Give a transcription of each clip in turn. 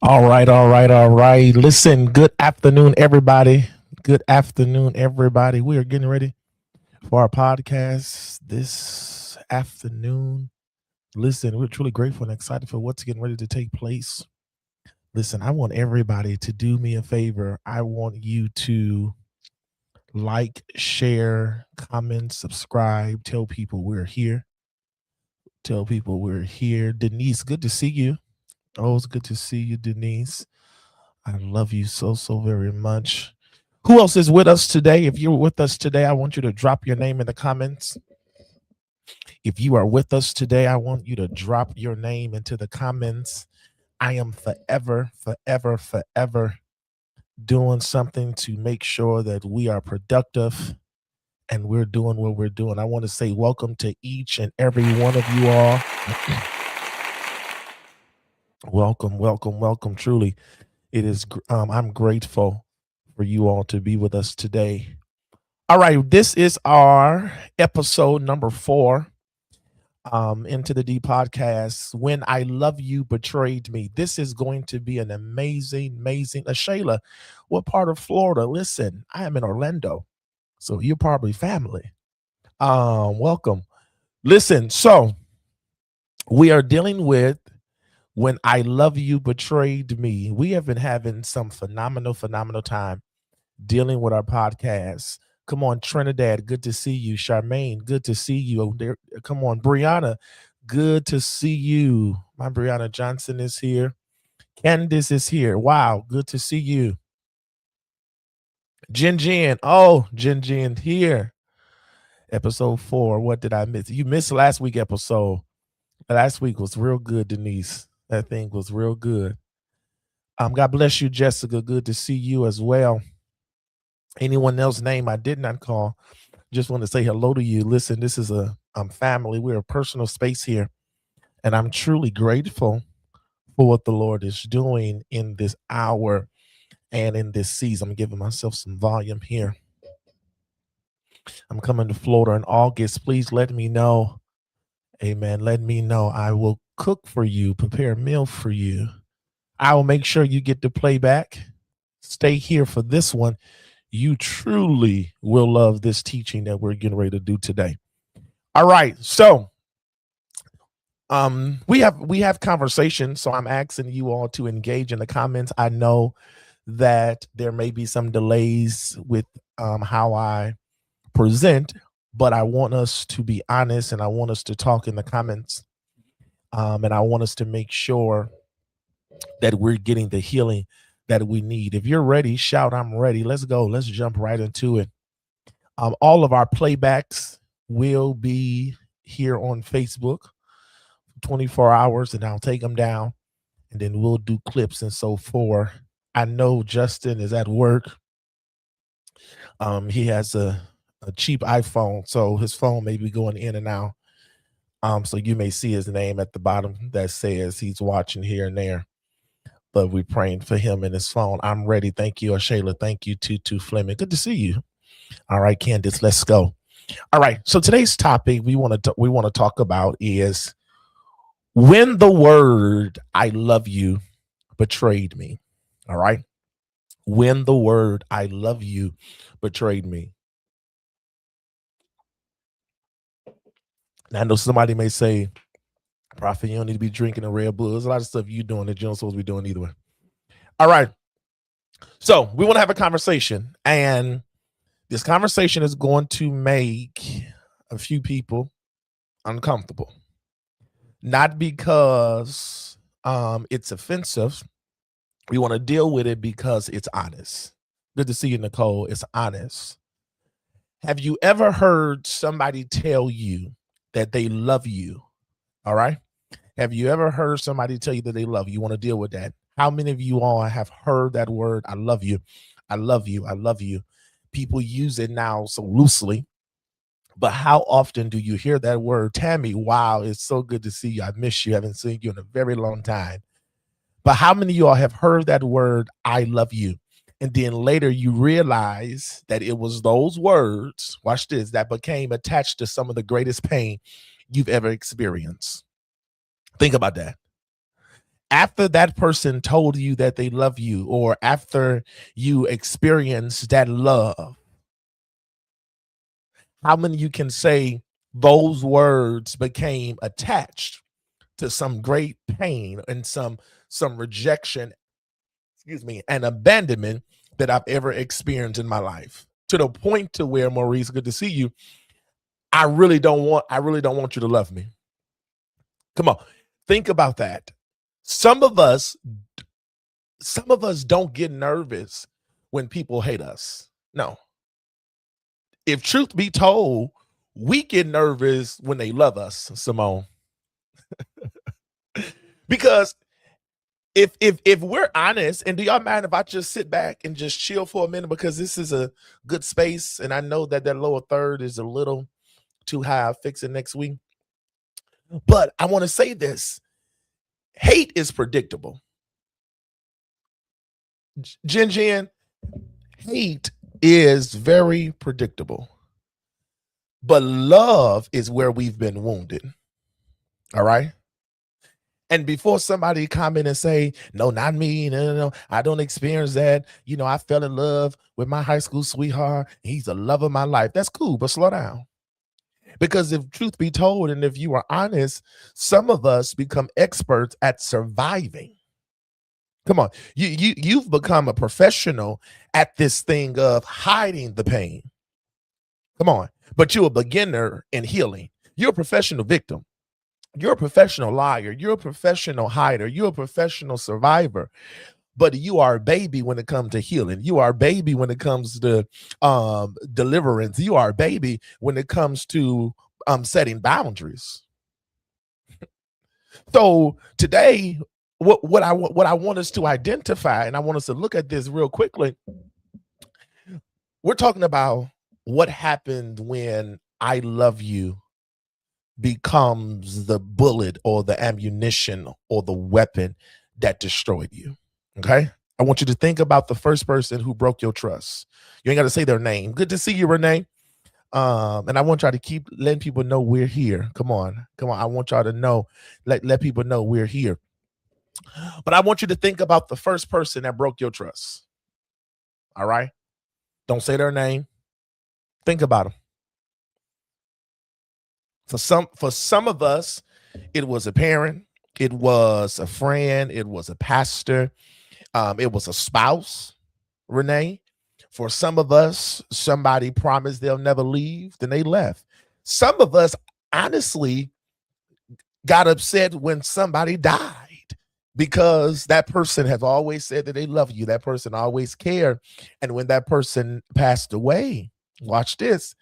All right. Listen, good afternoon, everybody. Good afternoon, everybody. We are getting ready for our podcast this afternoon. Listen, we're truly grateful and excited for what's getting ready to take place. Listen, I want everybody to do me a favor. I want you to like, share, comment, subscribe, tell people we're here. Tell people we're here. Denise, good to see you. Oh, it's good to see you, Denise. I love you so very much. Who else is with us today? If you're with us today, I want you to drop your name in the comments. If you are with us today, I want you to drop your name into the comments. I am forever doing something to make sure that we are productive and we're doing what we're doing. I want to say welcome to each and every one of you all. Welcome. Truly, it is. I'm grateful for you all to be with us today. All right, this is our episode number 4 into the D podcast. When I Love You Betrayed Me. This is going to be an amazing. Shayla, what part of Florida? Listen, I am in Orlando, so you're probably family. Welcome. Listen, so we are dealing with When I Love You Betrayed Me. We have been having some phenomenal time dealing with our podcast. Come on, Trinidad, good to see you. Charmaine, good to see you. Oh, there, come on, Brianna, good to see you. My Brianna Johnson is here. Candice is here. Wow, good to see you. Jen, Jen here. Episode 4. What did I miss? You missed last week episode. Last week was real good, Denise. That thing was real good. God bless you, Jessica. Good to see you as well. Anyone else's name I did not call, just want to say hello to you. Listen, this is a family. We're a personal space here, and I'm truly grateful for what the Lord is doing in this hour and in this season. I'm giving myself some volume here. I'm coming to Florida in August. Please let me know. Amen. Let me know. I will cook for you, prepare a meal for you. I will make sure you get the playback. Stay here for this one. You truly will love this teaching that we're getting ready to do today. All right. So we have conversations. So I'm asking you all to engage in the comments. I know that there may be some delays with how I present, but I want us to be honest and I want us to talk in the comments. And I want us to make sure that we're getting the healing that we need. If you're ready, shout, I'm ready. Let's go. Let's jump right into it. All of our playbacks will be here on Facebook 24 hours, and I'll take them down, and then we'll do clips and so forth. I know Justin is at work. He has a cheap iPhone, so his phone may be going in and out. So you may see his name at the bottom that says he's watching here and there. But we're praying for him and his phone. I'm ready. Thank you, Shayla. Thank you, Tutu Fleming. Good to see you. All right, Candace, let's go. All right. So today's topic we want to talk about is when the word "I love you" betrayed me. All right. When the word "I love you" betrayed me. And I know somebody may say, Prophet, you don't need to be drinking a Red Bull. There's a lot of stuff you're doing that you don't supposed to be doing either way. All right. So we want to have a conversation, and this conversation is going to make a few people uncomfortable. Not because it's offensive. We want to deal with it because it's honest. Good to see you, Nicole. It's honest. Have you ever heard somebody tell you that they love you? All right. Have you ever heard somebody tell you that they love you? You want to deal with that? How many of you all have heard that word? I love you. I love you. I love you. People use it now so loosely. But how often do you hear that word? Tammy, wow, it's so good to see you. I miss you. I haven't seen you in a very long time. But how many of you all have heard that word, I love you? And then later you realize that it was those words, watch this, that became attached to some of the greatest pain you've ever experienced. Think about that. after that person told you that they love you, or after you experienced that love, how many of you can say those words became attached to some great pain and some rejection, excuse me, and abandonment that I've ever experienced in my life? To the point to where, Maurice, good to see you. I really don't want you to love me. Come on. Think about that. Some of us don't get nervous when people hate us. No. If truth be told, we get nervous when they love us, Simone. Because if we're honest, and do y'all mind if I just sit back and just chill for a minute, because this is a good space, and I know that lower third is a little too high. I'll fix it next week. But I want to say this: hate is predictable. Jen, hate is very predictable. But love is where we've been wounded. All right. And before somebody comment and say, no, not me, no, I don't experience that. You know, I fell in love with my high school sweetheart. He's the love of my life. That's cool, but slow down. Because if truth be told, and if you are honest, some of us become experts at surviving. Come on, you've become a professional at this thing of hiding the pain. Come on, but you're a beginner in healing. You're a professional victim. You're a professional liar. You're a professional hider. You're a professional survivor. But you are a baby when it comes to healing. You are a baby when it comes to deliverance. You are a baby when it comes to setting boundaries. So today, what I want us to identify, and I want us to look at this real quickly. We're talking about what happened when I love you becomes the bullet or the ammunition or the weapon that destroyed you. Okay. I want you to think about the first person who broke your trust. You ain't got to say their name. Good to see you, Renee. And I want y'all to keep letting people know we're here. Come on. I want y'all to know, let people know we're here. But I want you to think about the first person that broke your trust. All right. Don't say their name. Think about them. For some of us, it was a parent, it was a friend, it was a pastor, it was a spouse, Renee. For some of us, somebody promised they'll never leave, then they left. Some of us honestly got upset when somebody died, because that person has always said that they love you. That person always cared. And when that person passed away, watch this,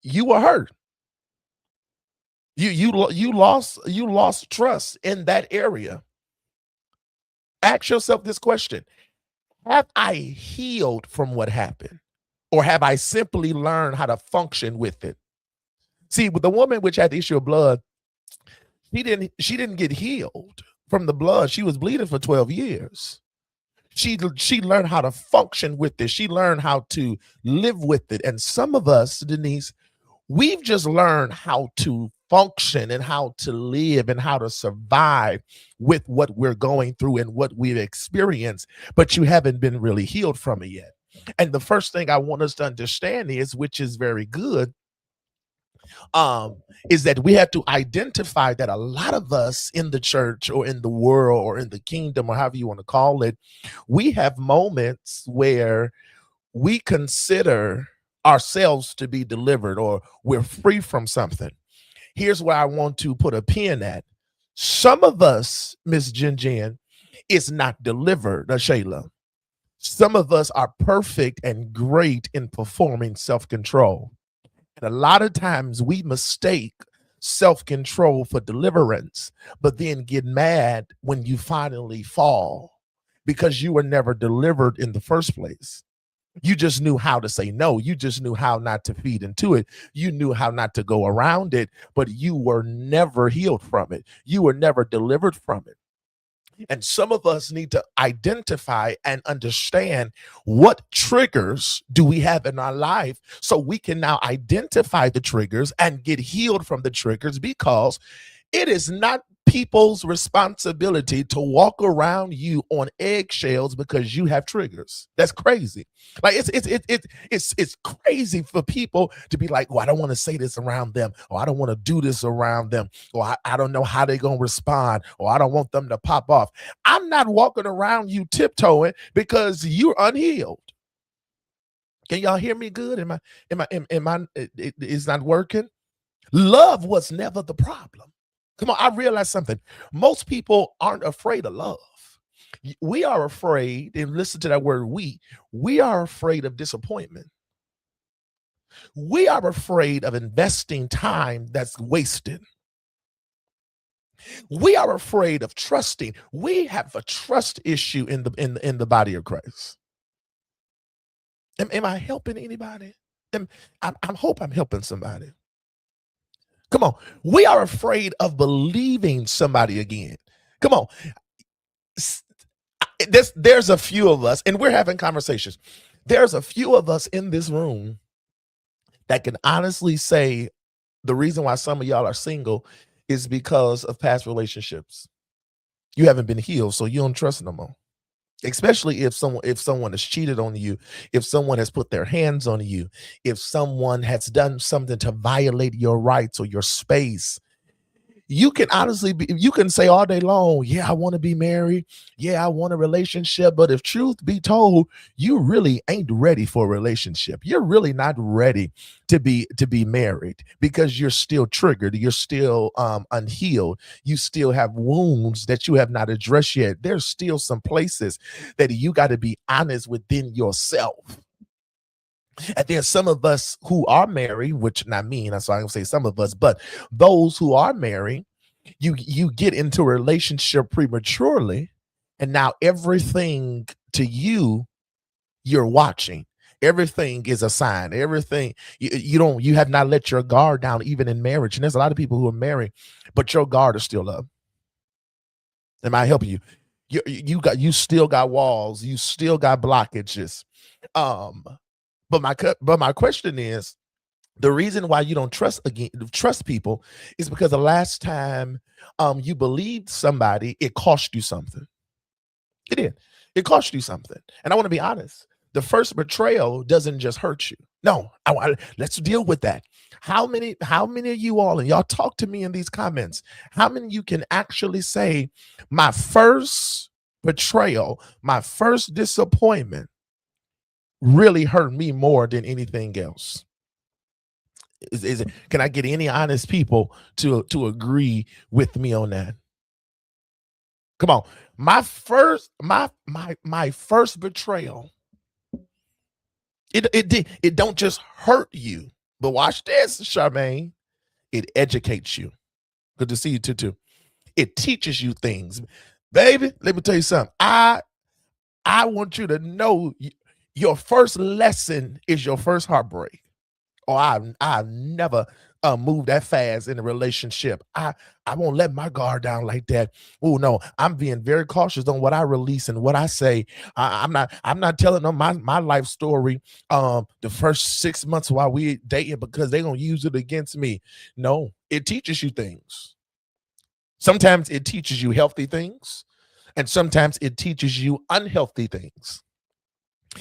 you were hurt. You lost trust in that area. Ask yourself this question: have I healed from what happened, or have I simply learned how to function with it? See, with the woman which had the issue of blood, she didn't get healed from the blood. She was bleeding for 12 years. She learned how to function with it. She learned how to live with it. And some of us, Denise, we've just learned how to function and how to live and how to survive with what we're going through and what we've experienced, but you haven't been really healed from it yet. And the first thing I want us to understand is, which is very good, is that we have to identify that a lot of us in the church or in the world or in the kingdom, or however you want to call it, we have moments where we consider ourselves to be delivered or we're free from something. Here's where I want to put a pin at. Some of us, Miss Jen, is not delivered, Shayla. Some of us are perfect and great in performing self-control. And a lot of times we mistake self-control for deliverance, but then get mad when you finally fall because you were never delivered in the first place. You just knew how to say no. You just knew how not to feed into it. You knew how not to go around it, but you were never healed from it. You were never delivered from it. And some of us need to identify and understand what triggers do we have in our life, so we can now identify the triggers and get healed from the triggers, because it is not people's responsibility to walk around you on eggshells because you have triggers. That's crazy. Like it's crazy for people to be like, "Well, I don't want to say this around them, or I don't want to do this around them, or I don't know how they're gonna respond, or I don't want them to pop off." I'm not walking around you tiptoeing because you're unhealed. Can y'all hear me good? It's not working? Love was never the problem. Come on, I realize something. Most people aren't afraid of love. We are afraid, and listen to that word we are afraid of disappointment. We are afraid of investing time that's wasted. We are afraid of trusting. We have a trust issue in the body of Christ. Am I helping anybody? I hope I'm helping somebody. Come on. We are afraid of believing somebody again. Come on. There's a few of us, and we're having conversations. There's a few of us in this room that can honestly say the reason why some of y'all are single is because of past relationships. You haven't been healed, so you don't trust no more. Especially if someone has cheated on you, if someone has put their hands on you, if someone has done something to violate your rights or your space. You can honestly you can say all day long, yeah, I want to be married. Yeah, I want a relationship. But if truth be told, you really ain't ready for a relationship. You're really not ready to be married because you're still triggered. You're still unhealed. You still have wounds that you have not addressed yet. There's still some places that you got to be honest within yourself. And there's some of us who are married, which not me, that's why I'm gonna say some of us, but those who are married, you get into a relationship prematurely, and now everything to you, you're watching. Everything is a sign. Everything you have not let your guard down, even in marriage. And there's a lot of people who are married, but your guard is still up. Am I helping you? You still got walls, you still got blockages. Um, but my question is, the reason why you don't trust people is because the last time you believed somebody, it cost you something. It did. It cost you something. And I want to be honest. The first betrayal doesn't just hurt you. No, let's deal with that. How many of you all, and y'all talk to me in these comments, how many of you can actually say, my first betrayal, my first disappointment really hurt me more than anything else? Can I get any honest people to agree with me on that? Come on. My first betrayal, it don't just hurt you, but watch this, Charmaine. It educates you. Good to see you too. It teaches you things. Baby, let me tell you something. I want you to know your first lesson is your first heartbreak. Or I've never moved that fast in a relationship. I won't let my guard down like that. Oh no, I'm being very cautious on what I release and what I say. I'm not telling them my life story the first 6 months while we dating because they're gonna use it against me. No, it teaches you things. Sometimes it teaches you healthy things, and sometimes it teaches you unhealthy things.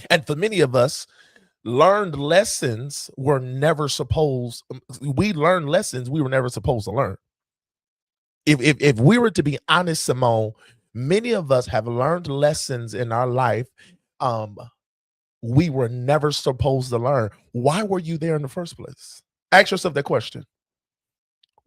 And for many of us, learned lessons were never supposed we learned lessons we were never supposed to learn. If we were to be honest, Simone, many of us have learned lessons in our life we were never supposed to learn. Why were you there in the first place? Ask yourself that question.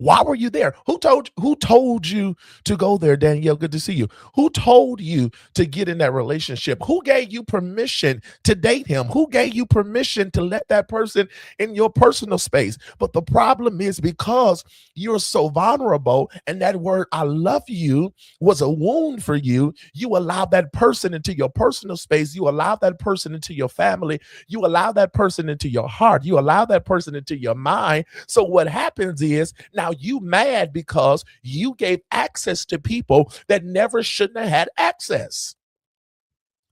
Why were you there? Who told you to go there, Danielle? Good to see you. Who told you to get in that relationship? Who gave you permission to date him? Who gave you permission to let that person in your personal space? But the problem is because you're so vulnerable, and that word "I love you" was a wound for you. You allowed that person into your personal space. You allowed that person into your family. You allow that person into your heart. You allow that person into your mind. So what happens is now you mad because you gave access to people that never shouldn't have had access.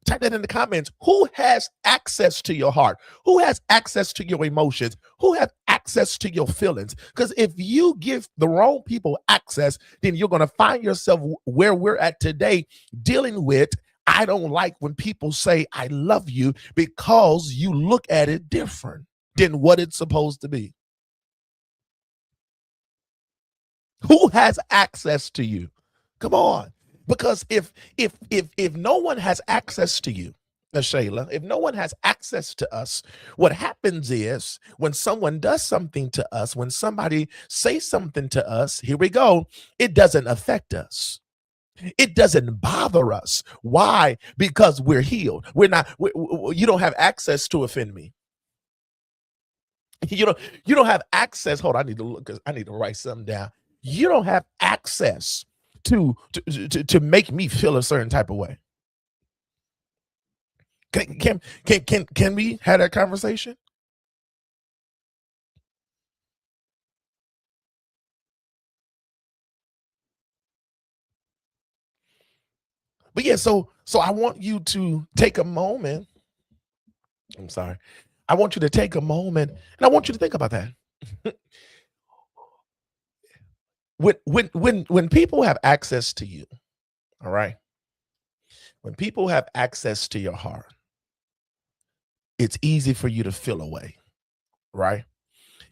Type that in the comments. Who has access to your heart? Who has access to your emotions? Who have access to your feelings? Because if you give the wrong people access, then you're going to find yourself where we're at today, dealing with, I don't like when people say I love you, because you look at it different than what it's supposed to be. Who has access to you? Come on. Because if no one has access to you, Shayla, if no one has access to us, what happens is when someone does something to us, when somebody says something to us, here we go, it doesn't affect us. It doesn't bother us. Why? Because we're healed. You don't have access to offend me. You don't have access. Hold on, I need to look, I need to write something down. You don't have access to make me feel a certain type of way. Can we have that conversation? But yeah, so I want you to take a moment. I'm sorry. I want you to take a moment and I want you to think about that. When people have access to you, all right? When people have access to your heart, it's easy for you to feel away, right?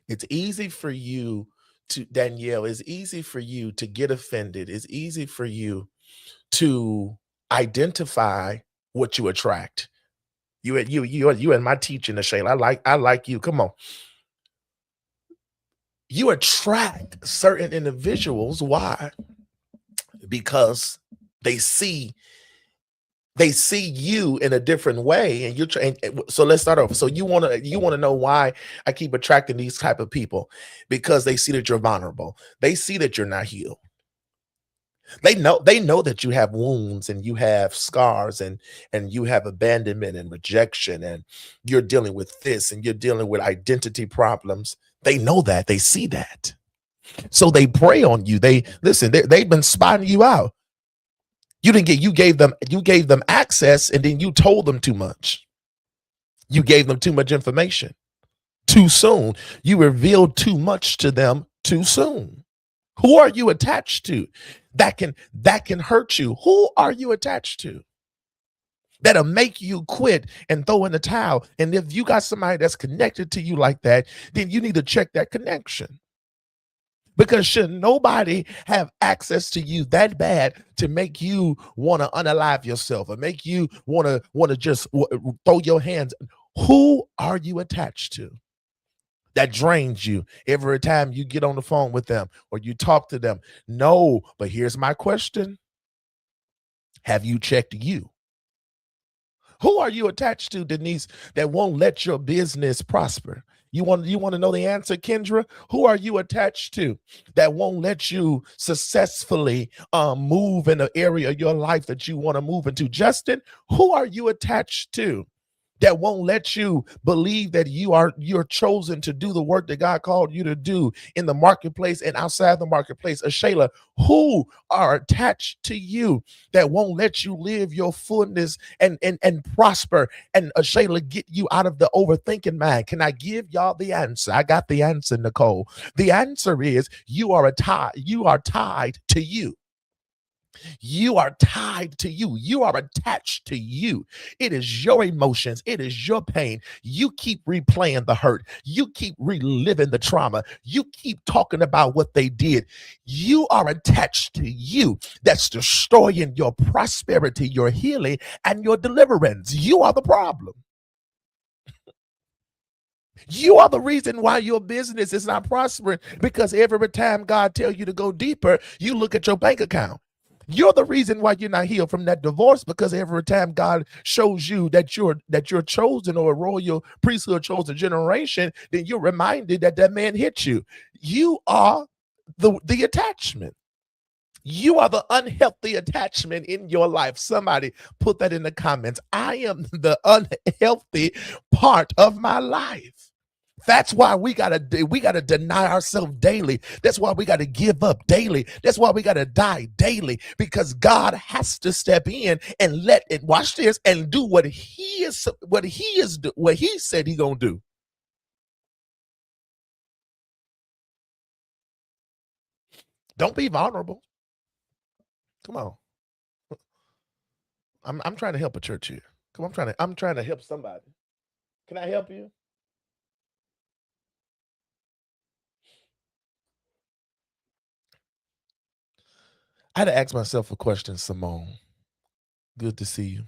It's easy for you to, Danielle, it's easy for you to get offended. It's easy for you to identify what you attract. You and my teaching, Shayla. I like you. Come on. You attract certain individuals. Why? Because they see you in a different way, and you're trying. So let's start off. So you want to know why I keep attracting these type of people? Because they see that you're vulnerable. They see that you're not healed. They know that you have wounds and you have scars and you have abandonment and rejection, and you're dealing with this and you're dealing with identity problems. They know that. They see that. So they prey on you. They listen, they've been spotting you out. You gave them access, and then you told them too much. You gave them too much information too soon. You revealed too much to them too soon. Who are you attached to that can hurt you? Who are you attached to that'll make you quit and throw in the towel? And if you got somebody that's connected to you like that, then you need to check that connection. Because should nobody have access to you that bad to make you want to unalive yourself or make you want to just throw your hands? Who are you attached to that drains you every time you get on the phone with them or you talk to them? No, but here's my question. Have you checked you? Who are you attached to, Denise, that won't let your business prosper? You want to know the answer, Kendra? Who are you attached to that won't let you successfully move in the area of your life that you want to move into? Justin, who are you attached to that won't let you believe that you're chosen to do the work that God called you to do in the marketplace and outside the marketplace? Shayla, who are attached to you that won't let you live your fullness and prosper? And Shayla, get you out of the overthinking mind. Can I give y'all the answer? I got the answer, Nicole. The answer is you are tied to you. You are tied to you. You are attached to you. It is your emotions. It is your pain. You keep replaying the hurt. You keep reliving the trauma. You keep talking about what they did. You are attached to you. That's destroying your prosperity, your healing, and your deliverance. You are the problem. You are the reason why your business is not prospering, because every time God tells you to go deeper, you look at your bank account. You're the reason why you're not healed from that divorce, because every time God shows you that you're chosen or a royal priesthood chosen generation, then you're reminded that man hit you. You are the attachment. You are the unhealthy attachment in your life. Somebody put that in the comments. I am the unhealthy part of my life. That's why we gotta deny ourselves daily. That's why we gotta give up daily. That's why we gotta die daily, because God has to step in and let it, watch this, and do what he said he gonna do. Don't be vulnerable. Come on. I'm trying to help a church here. Come on, I'm trying to help somebody. Can I help you? I had to ask myself a question, Simone. Good to see you.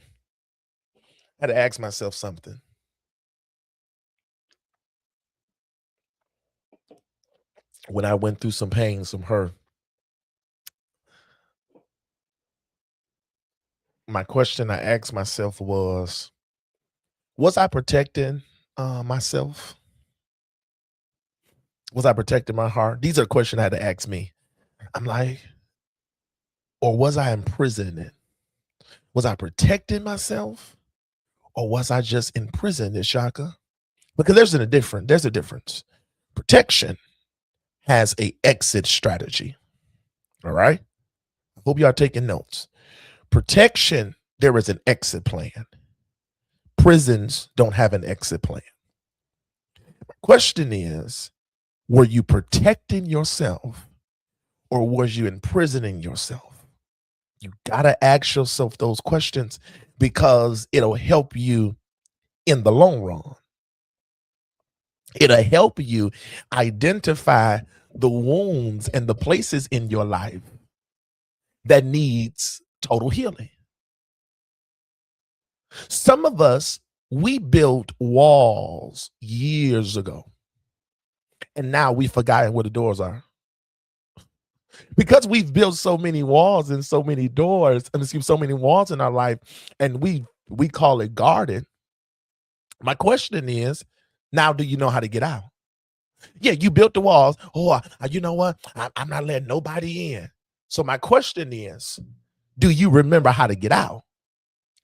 I had to ask myself something. When I went through some pain, some hurt, my question I asked myself was I protecting myself? Was I protecting my heart? These are questions I had to ask me. I'm like, or was I imprisoning it? Was I protecting myself? Or was I just imprisoned it, Shaka? Because there's a difference. Protection has a exit strategy. All right. I hope you are taking notes. Protection, there is an exit plan. Prisons don't have an exit plan. My question is, were you protecting yourself or was you imprisoning yourself? You got to ask yourself those questions because it'll help you in the long run. It'll help you identify the wounds and the places in your life that needs total healing. Some of us, we built walls years ago, and now we've forgotten where the doors are. Because we've built so many walls and so many doors, and so many walls in our life, and we call it guarded. My question is, now do you know how to get out? Yeah, you built the walls. Oh, you know what? I'm not letting nobody in. So my question is, do you remember how to get out?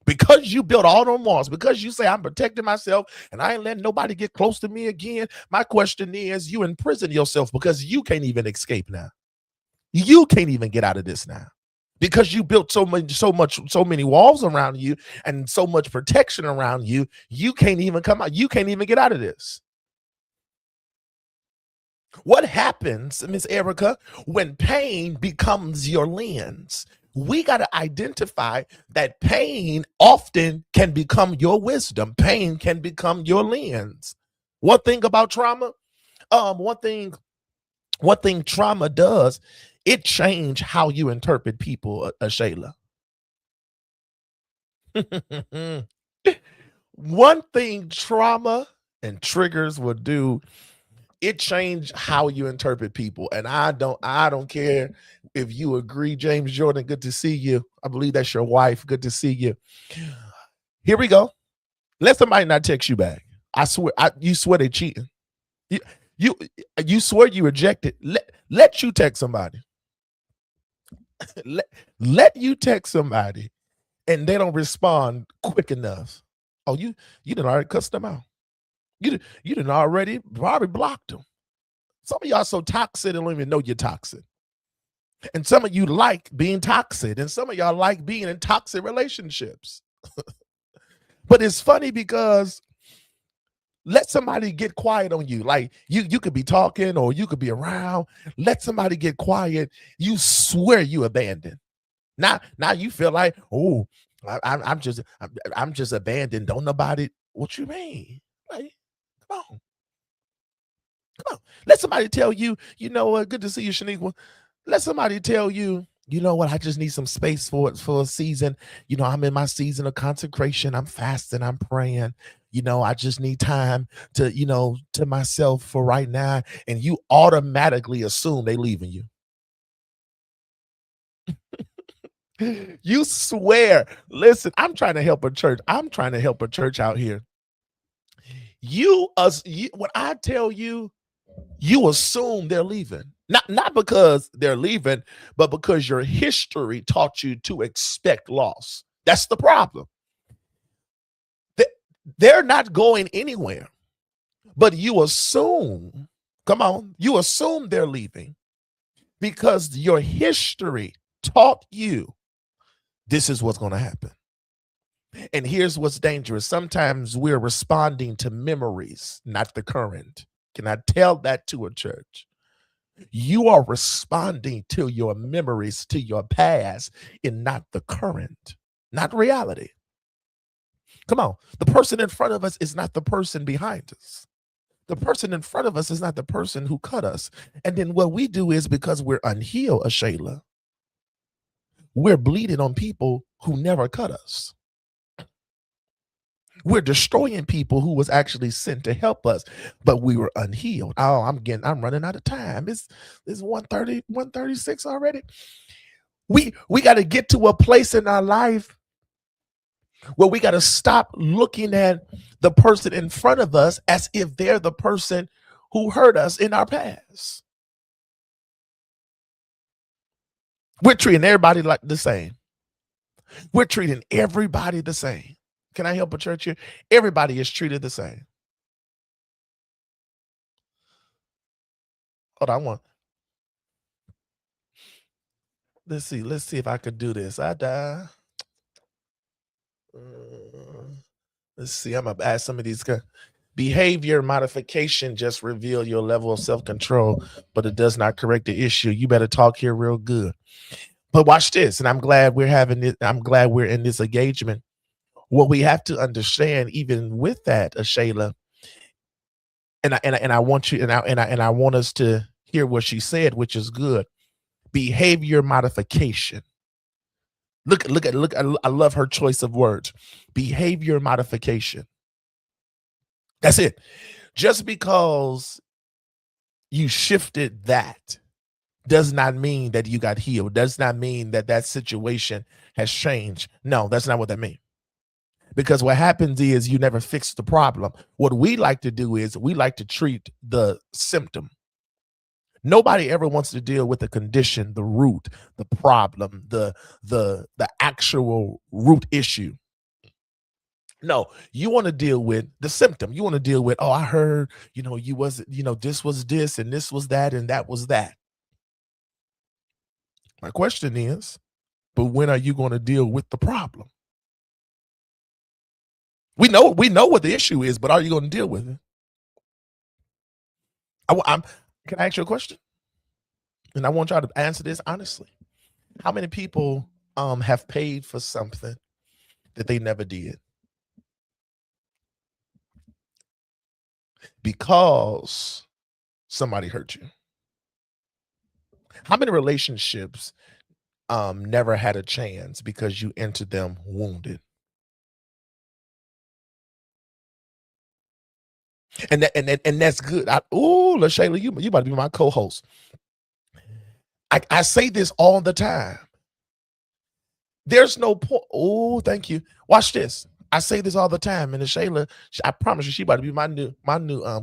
Because you built all them walls, because you say, I'm protecting myself and I ain't letting nobody get close to me again. My question is, you imprison yourself because you can't even escape now. You can't even get out of this now because you built so many walls around you and so much protection around you. You can't even come out. You can't even get out of this. What happens, Miss Erica, when pain becomes your lens? We got to identify that pain often can become your wisdom. Pain can become your lens. One thing about trauma, one thing trauma does, it changes how you interpret people, Shayla. One thing trauma and triggers will do, it changed how you interpret people. And I don't care if you agree. James Jordan, good to see you. I believe that's your wife. Good to see you. Here we go. Let somebody not text you back. I swear, you swear they cheating. You swear you rejected. Let you text somebody. let you text somebody and they don't respond quick enough. Oh, you didn't already cuss them out. You didn't already probably blocked them. Some of y'all so toxic, don't even know you're toxic. And some of you like being toxic, and some of y'all like being in toxic relationships. But it's funny because let somebody get quiet on you. Like you could be talking or you could be around. Let somebody get quiet. You swear you abandoned. Now you feel like, oh, I'm just abandoned. Don't nobody. What you mean? Like, come on. Come on. Let somebody tell you, you know what? Good to see you, Shaniqua. Let somebody tell you, you know what? I just need some space for a season. You know, I'm in my season of consecration. I'm fasting. I'm praying. You know, I just need time to, to myself for right now. And you automatically assume they leaving you. You swear. Listen, I'm trying to help a church. I'm trying to help a church out here. When I tell you, you assume they're leaving. Not because they're leaving, but because your history taught you to expect loss. That's the problem. They're not going anywhere. But you assume, come on, you assume they're leaving because your history taught you this is what's going to happen. And here's what's dangerous. Sometimes we're responding to memories, not the current. Can I tell that to a church? You are responding to your memories, to your past, and not the current, not reality. Come on. The person in front of us is not the person behind us. The person in front of us is not the person who cut us. And then what we do is, because we're unhealed, Shayla, we're bleeding on people who never cut us. We're destroying people who was actually sent to help us, but we were unhealed. Oh, I'm running out of time. It's 1:30, 1:36 already. We got to get to a place in our life where we got to stop looking at the person in front of us as if they're the person who hurt us in our past. We're treating everybody like the same. We're treating everybody the same. Can I help a church here? Everybody is treated the same. Hold on, let's see if I could do this. I die. Let's see. I'm gonna ask some of these. Behavior modification just reveal your level of self-control, but it does not correct the issue. You better talk here real good. But watch this, and I'm glad we're having it. I'm glad we're in this engagement. What we have to understand, even with that, Shayla, and I want you, and I want us to hear what she said, which is good. Behavior modification. Look. I love her choice of words. Behavior modification. That's it. Just because you shifted that does not mean that you got healed. Does not mean that that situation has changed. No, that's not what that means. Because what happens is you never fix the problem. What we like to do is we like to treat the symptom. Nobody ever wants to deal with the condition, the root, the problem, the actual root issue. No, you want to deal with the symptom. You want to deal with, oh, I heard, you wasn't, this was this and this was that and that was that. My question is, but when are you going to deal with the problem? We know what the issue is, but are you going to deal with it? Can I ask you a question? And I want y'all to answer this honestly. How many people have paid for something that they never did? Because somebody hurt you. How many relationships never had a chance because you entered them wounded? And that's good. LaShayla, you about to be my co-host. I say this all the time. There's no point. Oh, thank you. Watch this. I say this all the time, and Shayla, I promise you, she about to be my new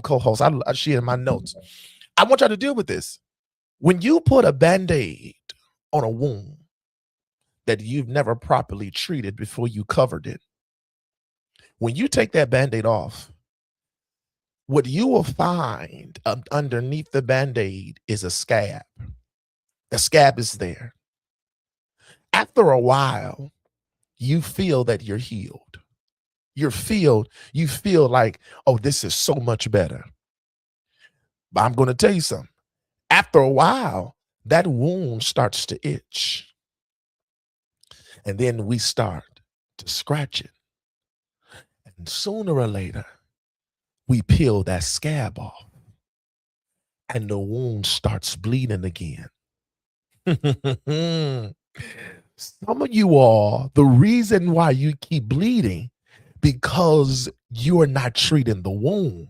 co-host. She in my notes. I want y'all to deal with this. When you put a Band-Aid on a wound that you've never properly treated before you covered it, when you take that Band-Aid off, what you will find underneath the Band-Aid is a scab. The scab is there. After a while, you feel that you're healed. You feel like, oh, this is so much better. But I'm going to tell you something. After a while, that wound starts to itch. And then we start to scratch it. And sooner or later, we peel that scab off. And the wound starts bleeding again. Some of you all, the reason why you keep bleeding, because you're not treating the wound.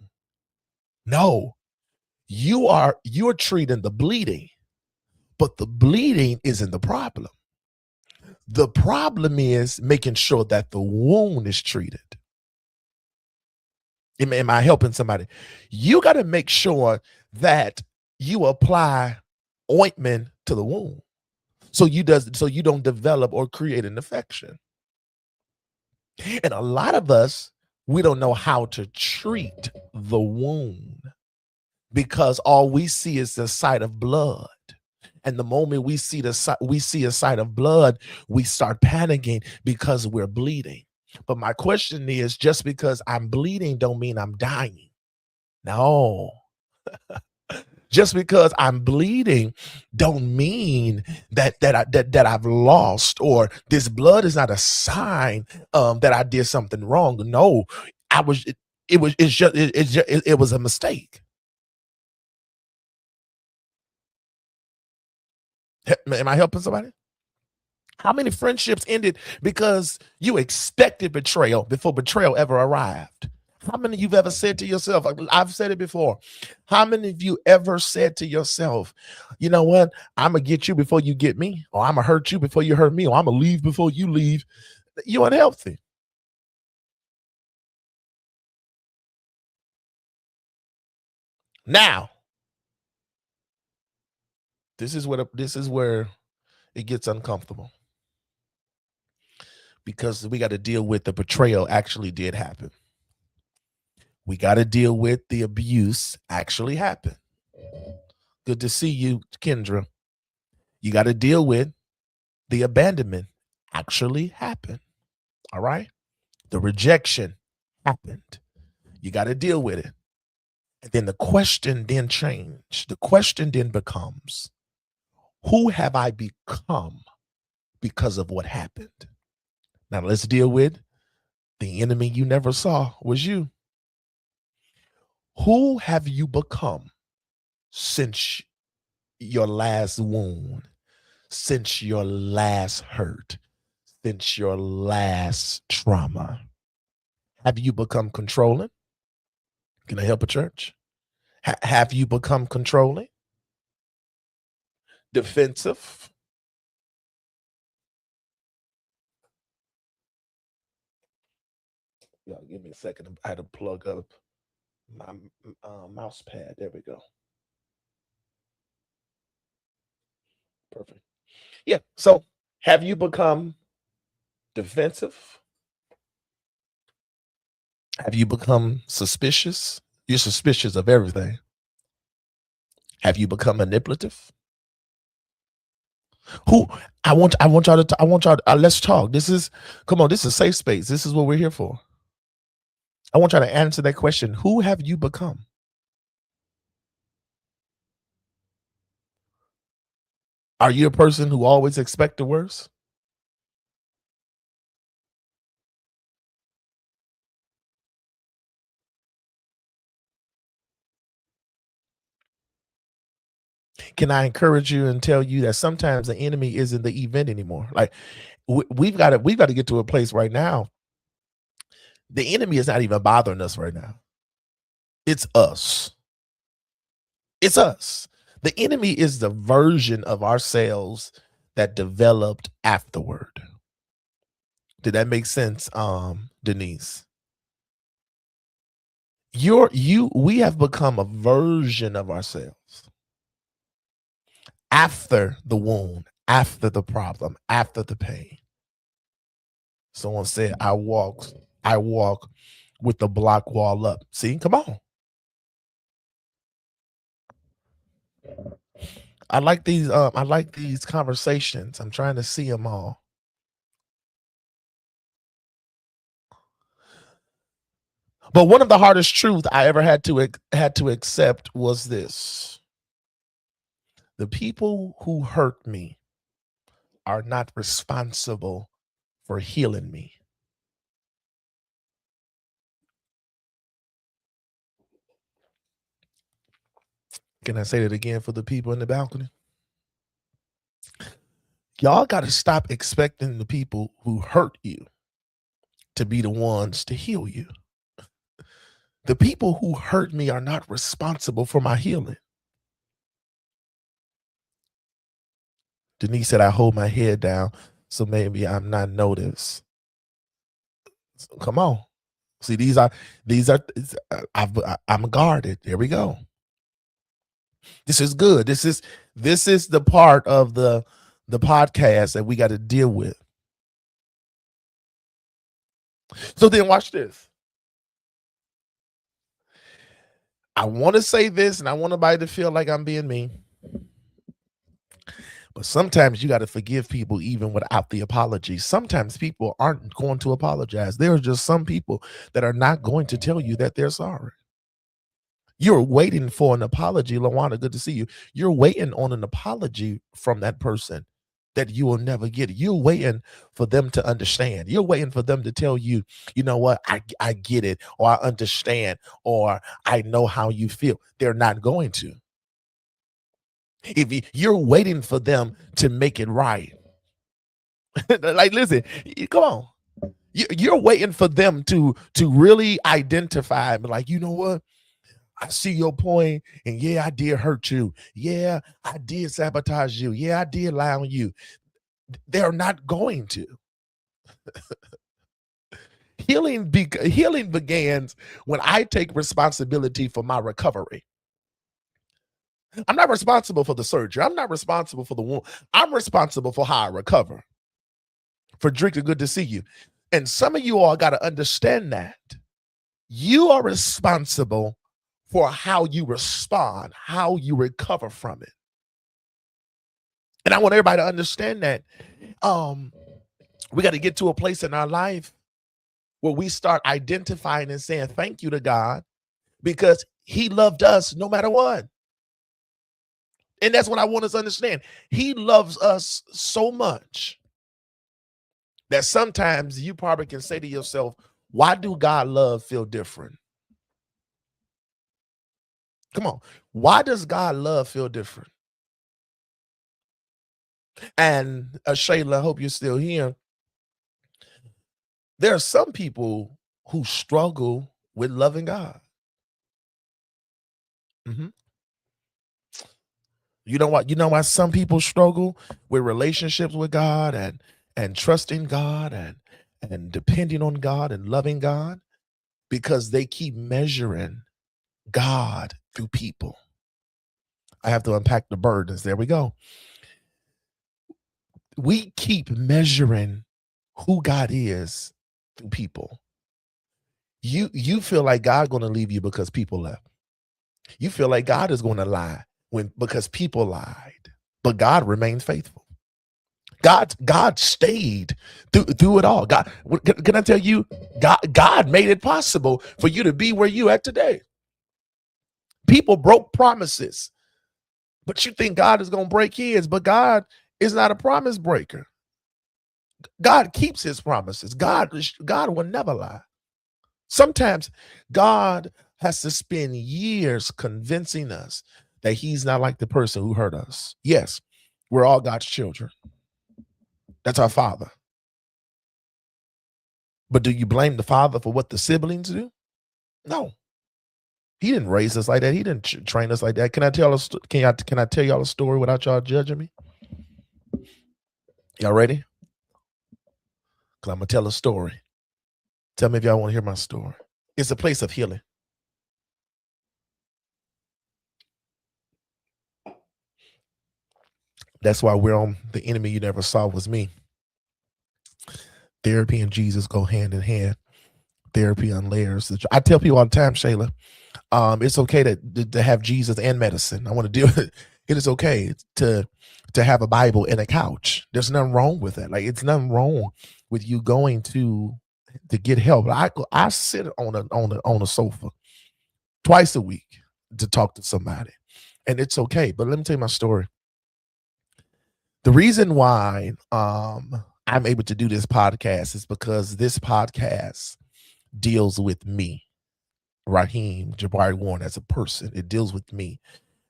No, you're treating the bleeding, but the bleeding isn't the problem. The problem is making sure that the wound is treated. Am I helping somebody? You got to make sure that you apply ointment to the wound so you don't develop or create an infection. And a lot of us, we don't know how to treat the wound because all we see is the sight of blood. And the moment we see a sight of blood, we start panicking because we're bleeding. But my question is, just because I'm bleeding don't mean I'm dying. No. Just because I'm bleeding don't mean that I've lost, or this blood is not a sign that I did something wrong. No, I was it was a mistake. Am I helping somebody? How many friendships ended because you expected betrayal before betrayal ever arrived? How many of you've ever said to yourself, I've said it before. How many of you ever said to yourself, you know what? I'm going to get you before you get me, or I'm going to hurt you before you hurt me, or I'm going to leave before you leave? You're unhealthy. Now, this is where it gets uncomfortable, because we got to deal with the betrayal actually did happen. We got to deal with the abuse actually happened. Good to see you, Kendra. You got to deal with the abandonment actually happened. All right. The rejection happened. You got to deal with it. And then the question then changed. The question then becomes, who have I become because of what happened? Now let's deal with the enemy you never saw was you. Who have you become since your last wound, since your last hurt, since your last trauma? Have you become controlling? Can I help a church? Have you become controlling? Defensive? Yeah, give me a second. I had to plug up my mouse pad. There we go. Perfect. Yeah. So have you become defensive? Have you become suspicious? You're suspicious of everything. Have you become manipulative? Who I want y'all to I want y'all to, let's talk. This is come on, this is a safe space. This is what we're here for. I want y'all to answer that question. Who have you become? Are you a person who always expect the worst? Can I encourage you and tell you that sometimes the enemy isn't the event anymore? Like we've got to get to a place right now. The enemy is not even bothering us right now. It's us. It's us. The enemy is the version of ourselves that developed afterward. Did that make sense, Denise? We have become a version of ourselves after the wound, after the problem, after the pain. Someone said, I walk with the block wall up. See, come on. I like these conversations. I'm trying to see them all. But one of the hardest truths I ever had to accept was this. The people who hurt me are not responsible for healing me. Can I say that again for the people in the balcony? Y'all got to stop expecting the people who hurt you to be the ones to heal you. The people who hurt me are not responsible for my healing. Denise said, I hold my head down, so maybe I'm not noticed. Come on. See, I'm guarded. There we go. This is good. This is the part of the podcast that we got to deal with. So then watch this. I want to say this, and I want nobody to feel like I'm being mean. But sometimes you got to forgive people even without the apology. Sometimes people aren't going to apologize. There are just some people that are not going to tell you that they're sorry. You're waiting for an apology. Lawana, good to see you. You're waiting on an apology from that person that you will never get. You're waiting for them to understand. You're waiting for them to tell you, you know what, I get it, or I understand, or I know how you feel. They're not going to. If you're waiting for them to make it right. Like, listen, come on. You're waiting for them to really identify, like, you know what? I see your point, and yeah, I did hurt you. Yeah, I did sabotage you. Yeah, I did lie on you. They're not going to. Healing begins when I take responsibility for my recovery. I'm not responsible for the surgery. I'm not responsible for the wound. I'm responsible for how I recover. For drinking, good to see you. And some of you all got to understand that you are responsible for how you respond, how you recover from it. And I want everybody to understand that we got to get to a place in our life where we start identifying and saying thank you to God because he loved us no matter what. And that's what I want us to understand. He loves us so much that sometimes you probably can say to yourself, why do God love feel different? Come on. Why does God love feel different? And Shayla, I hope you're still here. There are some people who struggle with loving God. Mhm. You know what? You know why some people struggle with relationships with God and trusting God and depending on God and loving God? Because they keep measuring God through people. I have to unpack the burdens. There we go. We keep measuring who God is through people. You feel like God going to leave you because people left. You feel like God is going to lie because people lied, but God remained faithful. God stayed through it all. God, can I tell you, God made it possible for you to be where you at today. People broke promises, but you think God is going to break his, but God is not a promise breaker. God keeps his promises. God will never lie. Sometimes God has to spend years convincing us that he's not like the person who hurt us. Yes, we're all God's children. That's our father. But do you blame the father for what the siblings do? No. He didn't raise us like that. He didn't train us like that. Can I tell us? Can I tell y'all a story without y'all judging me? Y'all ready? Because I'm gonna tell a story. Tell me if y'all want to hear my story. It's a place of healing. That's why we're on The Enemy You Never Saw Was Me. Therapy and Jesus go hand in hand. Therapy on layers. I tell people all the time, Shayla, it's okay to have Jesus and medicine. I want to deal with it. It is okay to have a Bible and a couch. There's nothing wrong with that. Like, it's nothing wrong with you going to get help. I sit on a sofa twice a week to talk to somebody, and it's okay. But let me tell you my story. The reason why I'm able to do this podcast is because this podcast deals with me, Raheem Jabari Warren, as a person. It deals with me.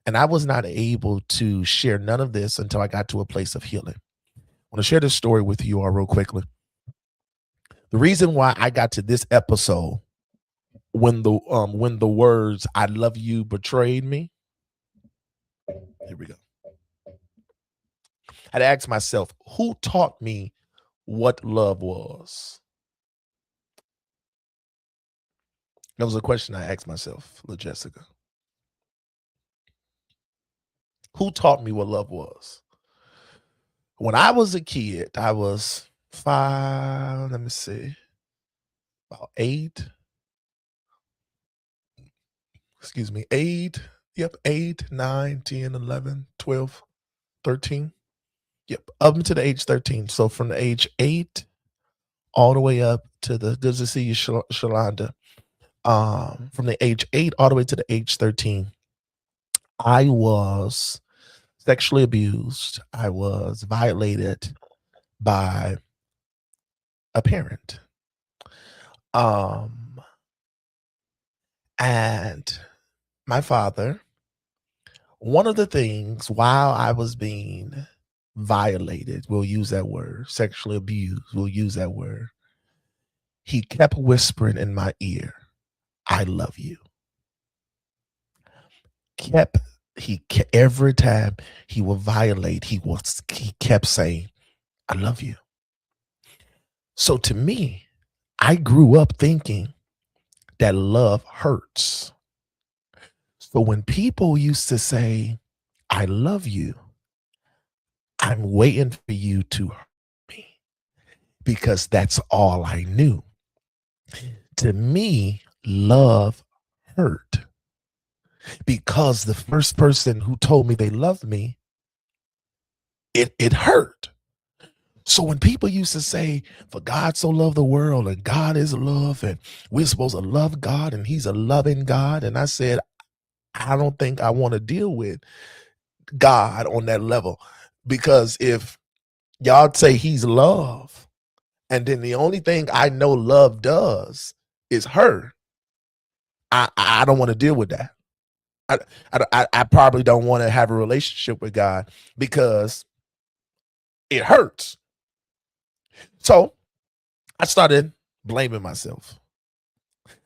And I was not able to share none of this until I got to a place of healing. I want to share this story with you all real quickly. The reason why I got to this episode when the words "I love you" betrayed me. Here we go. I had to ask myself, who taught me what love was? That was a question I asked myself, LaJessica. Who taught me what love was? When I was a kid, I was 5, let me see, about 8. excuse me, 8, yep, 8, 9, 10, 11, 12, 13. Yep, up until the age 13. So from the age 8 all the way up to the good to see you, Shalonda. From the age 8 all the way to the age 13, I was sexually abused. I was violated by a parent. Um, and my father, one of the things while I was being violated, we'll use that word, sexually abused, we'll use that word, he kept whispering in my ear, I love you. Kept every time he would violate, he kept saying, I love you. So to me, I grew up thinking that love hurts. So when people used to say, I love you, I'm waiting for you to hurt me because that's all I knew. To me, love hurt because the first person who told me they loved me, it hurt. So when people used to say, for God so loved the world and God is love and we're supposed to love God and he's a loving God. And I said, I don't think I want to deal with God on that level, because if y'all say he's love and then the only thing I know love does is hurt, I don't want to deal with that. I probably don't want to have a relationship with God because it hurts. So I started blaming myself.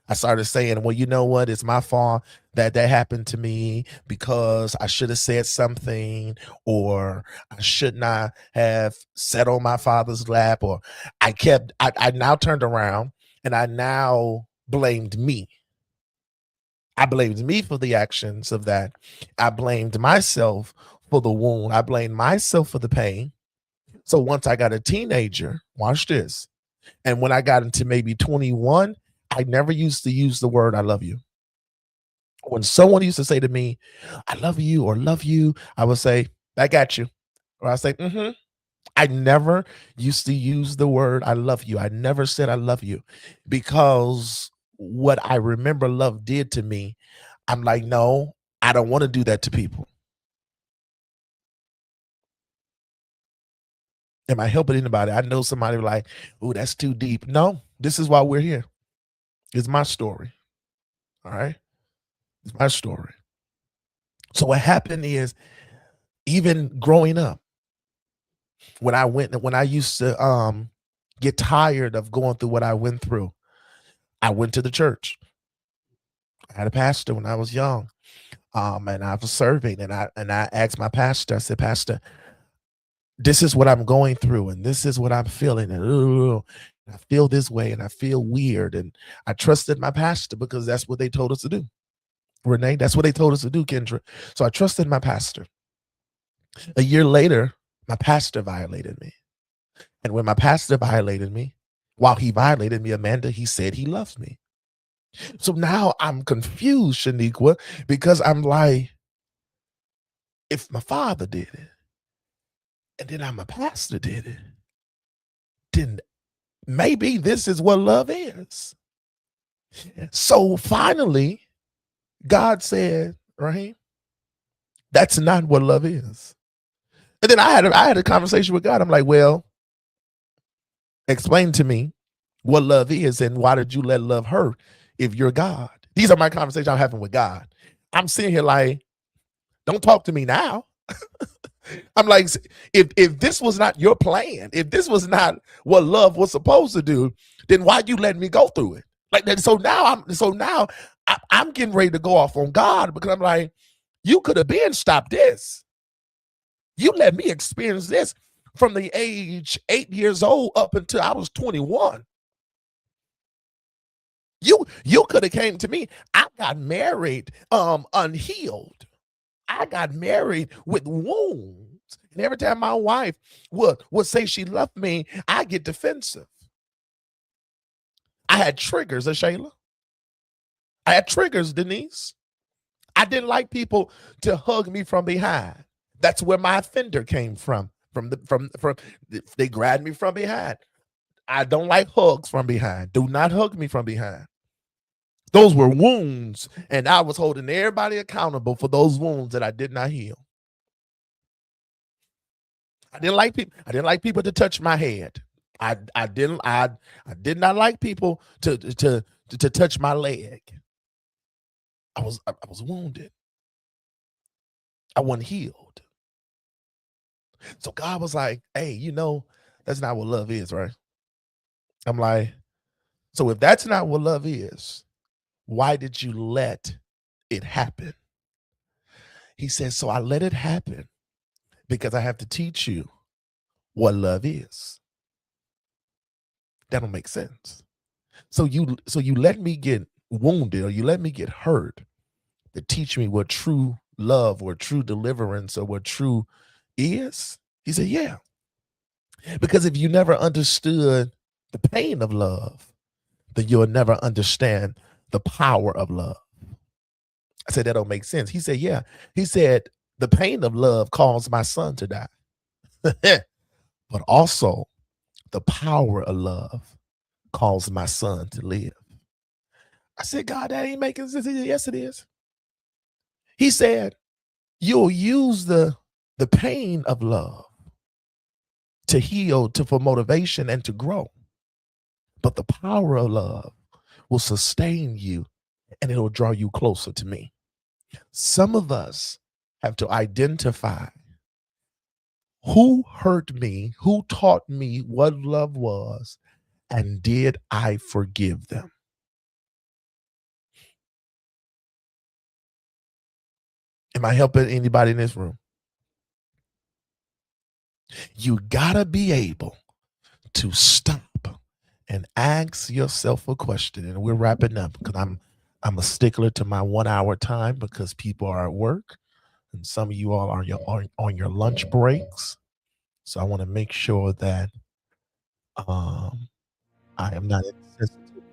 I started saying, well, you know what? It's my fault that happened to me because I should have said something, or I should not have sat on my father's lap, or I now turned around and I now blamed me. I blamed me for the actions of that. I blamed myself for the wound. I blamed myself for the pain. So once I got a teenager, watch this. And when I got into maybe 21, I never used to use the word I love you. When someone used to say to me, I love you or love you, I would say, I got you. Or I say, mm-hmm. I never used to use the word I love you. I never said I love you, because what I remember love did to me, I'm like, no, I don't want to do that to people. Am I helping anybody? I know somebody like, oh, that's too deep. No, this is why we're here. It's my story. All right. It's my story. So what happened is, even growing up, when I used to get tired of going through what I went through, I went to the church. I had a pastor when I was young. And I was serving, and I asked my pastor, I said, Pastor, this is what I'm going through, and this is what I'm feeling, and I feel this way, and I feel weird. And I trusted my pastor because that's what they told us to do. Renee, that's what they told us to do, Kendra. So I trusted my pastor. A year later, my pastor violated me. And when my pastor violated me, while he violated me, Amanda, he said he loves me. So now I'm confused, Shaniqua, because I'm like, if my father did it, and then I'm a pastor did it, then maybe this is what love is. So finally, God said, right, that's not what love is. And then I had a conversation with God. I'm like, well, explain to me what love is, and why did you let love hurt if you're God? These are my conversations I'm having with God. I'm sitting here like, don't talk to me now. I'm like, if this was not your plan, if this was not what love was supposed to do, then why'd you let me go through it? Like that. So now I'm getting ready to go off on God, because I'm like, you could have been stopped this. You let me experience this from the age 8 years old up until I was 21. You could have came to me. I got married unhealed. I got married with wounds. And every time my wife would say she loved me, I get defensive. I had triggers, Shayla. I had triggers, Denise. I didn't like people to hug me from behind. That's where my offender came from. From they grabbed me from behind. I don't like hugs from behind. Do not hug me from behind. Those were wounds, and I was holding everybody accountable for those wounds that I did not heal. I didn't like people. I didn't like people to touch my head. I did not like people to touch my leg. I was wounded. I wasn't healed. So God was like, hey, that's not what love is, right? I'm like, so if that's not what love is, why did you let it happen? He says, so I let it happen because I have to teach you what love is. That don't make sense. So you let me get wounded, or you let me get hurt to teach me what true love or true deliverance or what true is? He said, yeah. Because if you never understood the pain of love, then you'll never understand the power of love. I said, that don't make sense. He said, yeah. He said, the pain of love caused my son to die. But also, the power of love caused my son to live. I said, God, that ain't making sense. He said, yes, it is. He said, you'll use the pain of love to heal, for motivation and to grow. But the power of love will sustain you, and it'll draw you closer to me. Some of us have to identify who hurt me, who taught me what love was, and did I forgive them? Am I helping anybody in this room? You gotta be able to stop and ask yourself a question. And we're wrapping up because I'm a stickler to my 1 hour time because people are at work and some of you all are on your lunch breaks. So I want to make sure that I am not insensitive.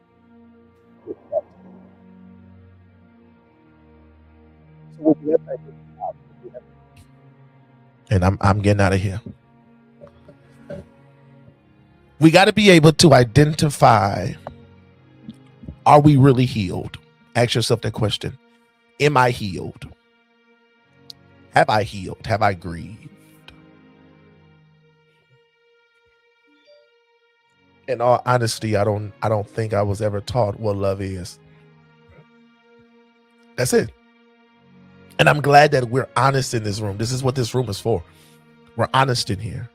And I'm getting out of here. We got to be able to identify, are we really healed? Ask yourself that question. Am I healed? Have I healed? Have I grieved? In all honesty, I don't think I was ever taught what love is. That's it. And I'm glad that we're honest in this room. This is what this room is for. We're honest in here.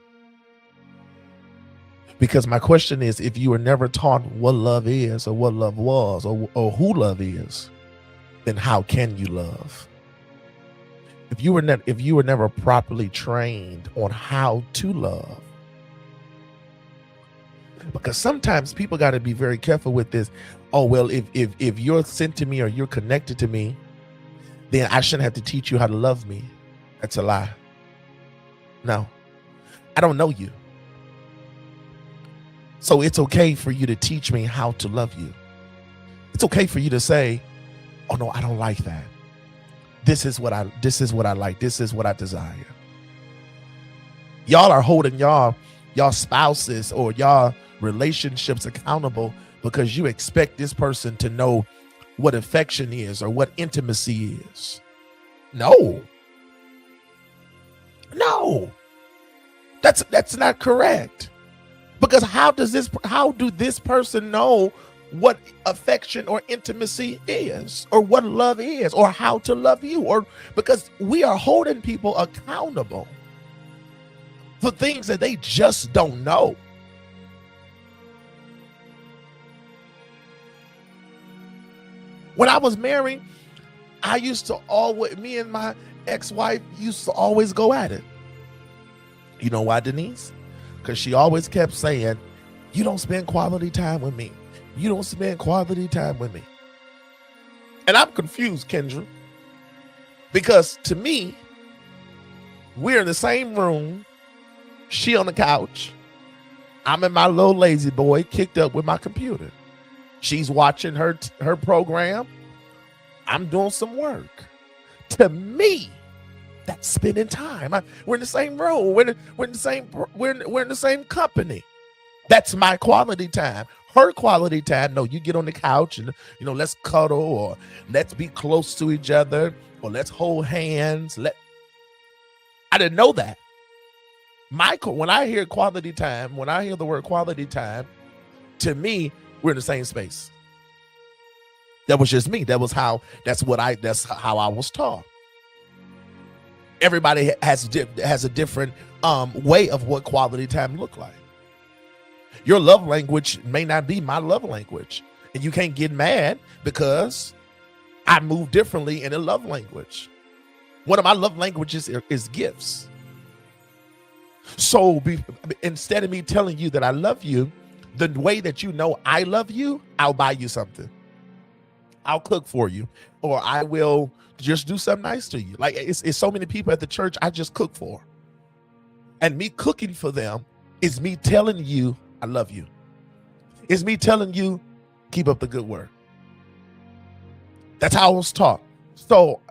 Because my question is, if you were never taught what love is or what love was or who love is, then how can you love? If you were never properly trained on how to love, because sometimes people got to be very careful with this. Oh, well, if you're sent to me or you're connected to me, then I shouldn't have to teach you how to love me. That's a lie. No, I don't know you. So it's okay for you to teach me how to love you. It's okay for you to say, oh no, I don't like that. This is what I like. This is what I desire. Y'all are holding y'all spouses or y'all relationships accountable because you expect this person to know what affection is or what intimacy is. No, that's not correct. Because how do this person know what affection or intimacy is, or what love is, or how to love you? Or because we are holding people accountable for things that they just don't know. When I was married, me and my ex-wife used to always go at it. You know why, Denise? Because she always kept saying, you don't spend quality time with me. You don't spend quality time with me. And I'm confused, Kendra. Because to me, we're in the same room. She on the couch. I'm in my little lazy boy kicked up with my computer. She's watching her program. I'm doing some work. To me, that's spending time. We're in the same room. We're in the same company. That's my quality time. Her quality time, no, you get on the couch and, let's cuddle, or let's be close to each other, or let's hold hands. I didn't know that. When I hear quality time, when I hear the word quality time, to me, we're in the same space. That was just me. That's how I was taught. Everybody has a different way of what quality time look like. Your love language may not be my love language, and you can't get mad because I move differently in a love language. One of my love languages is gifts. So instead of me telling you that I love you, the way that you know I love you, I'll buy you something. I'll cook for you, or I will just do something nice to you. Like it's so many people at the church I just cook for. And me cooking for them is me telling you I love you. It's me telling you keep up the good work. That's how I was taught. So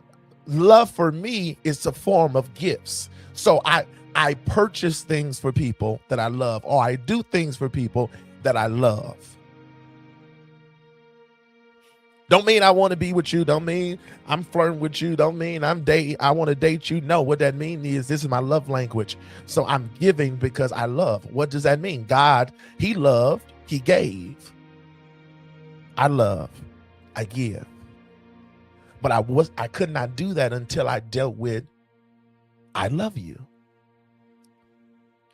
love for me is a form of gifts. So I purchase things for people that I love, or I do things for people that I love. Don't mean I want to be with you. Don't mean I'm flirting with you. Don't mean I want to date you. No, what that means is this is my love language. So I'm giving because I love. What does that mean? God, he loved, he gave. I love, I give. But I could not do that until I dealt with I love you.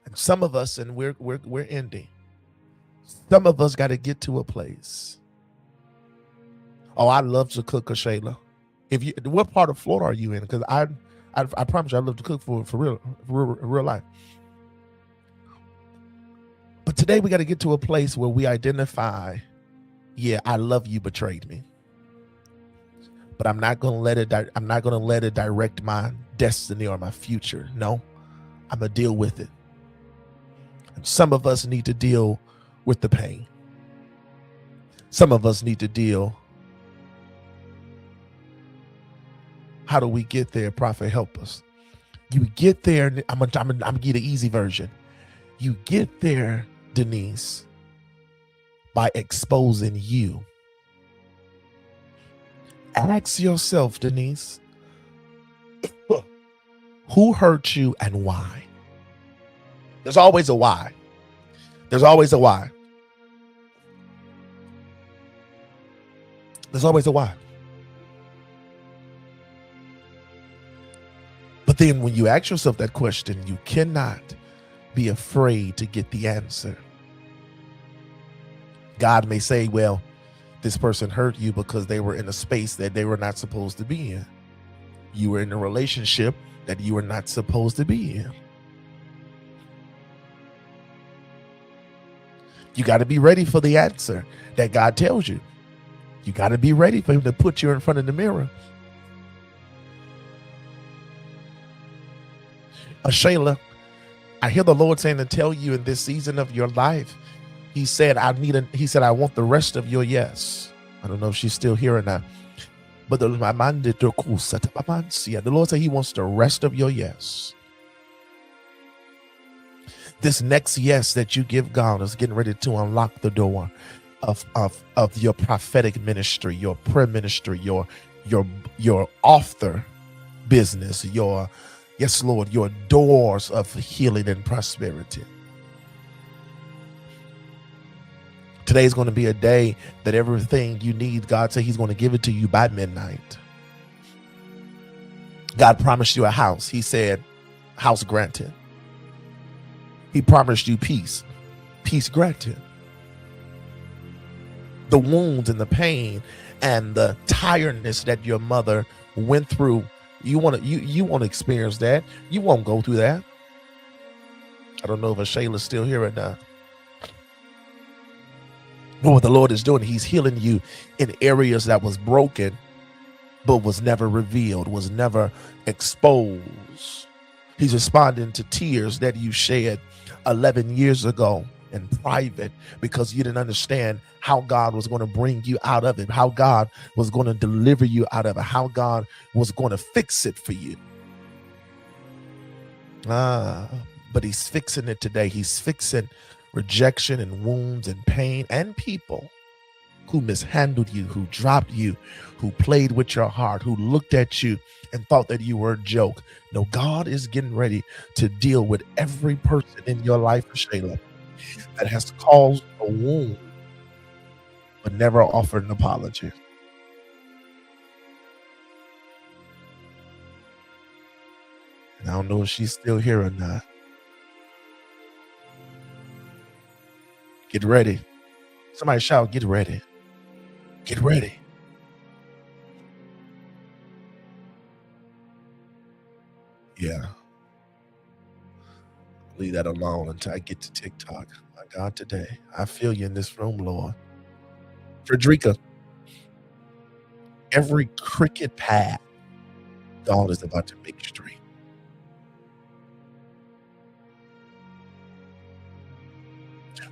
And some of us, and we're ending. Some of us got to get to a place. Oh, I love to cook, Shayla. What part of Florida are you in? Because I promise you, I love to cook for real life. But today we got to get to a place where we identify, yeah, I love you, betrayed me. But I'm not going to let it. I'm not going to let it direct my destiny or my future. No, I'm gonna deal with it. And some of us need to deal with the pain. Some of us need to deal. How do we get there? Prophet, help us. You get there. I'm gonna get an easy version. You get there, Denise, by exposing you. Ask yourself, Denise, who hurt you and why? There's always a why. There's always a why. There's always a why. But then when you ask yourself that question, you cannot be afraid to get the answer. God may say, well, this person hurt you because they were in a space that they were not supposed to be in. You were in a relationship that you were not supposed to be in. You got to be ready for the answer that God tells you. You got to be ready for him to put you in front of the mirror. Shayla, I hear the Lord saying to tell you in this season of your life, he said, I want the rest of your yes. I don't know if she's still here or not. But the Lord said he wants the rest of your yes. This next yes that you give God is getting ready to unlock the door of your prophetic ministry, your prayer ministry, your author business, yes, Lord, your doors of healing and prosperity. Today is going to be a day that everything you need, God said he's going to give it to you by midnight. God promised you a house. He said, house granted. He promised you peace. Peace granted. The wounds and the pain and the tiredness that your mother went through, you want to experience that. You won't go through that. I don't know if Shayla's still here or not. But what the Lord is doing, he's healing you in areas that was broken, but was never revealed, was never exposed. He's responding to tears that you shed 11 years ago in private because you didn't understand how God was going to bring you out of it, how God was going to deliver you out of it, how God was going to fix it for you. But he's fixing it today. He's fixing rejection and wounds and pain and people who mishandled you, who dropped you, who played with your heart, who looked at you and thought that you were a joke. No, God is getting ready to deal with every person in your life, Shayla, that has caused a wound but never offered an apology. And I don't know if she's still here or not. Get ready. Somebody shout, get ready. Get ready. Yeah. Leave that alone until I get to TikTok. My God, today, I feel you in this room, Lord. Frederica, every crooked path, God is about to make straight.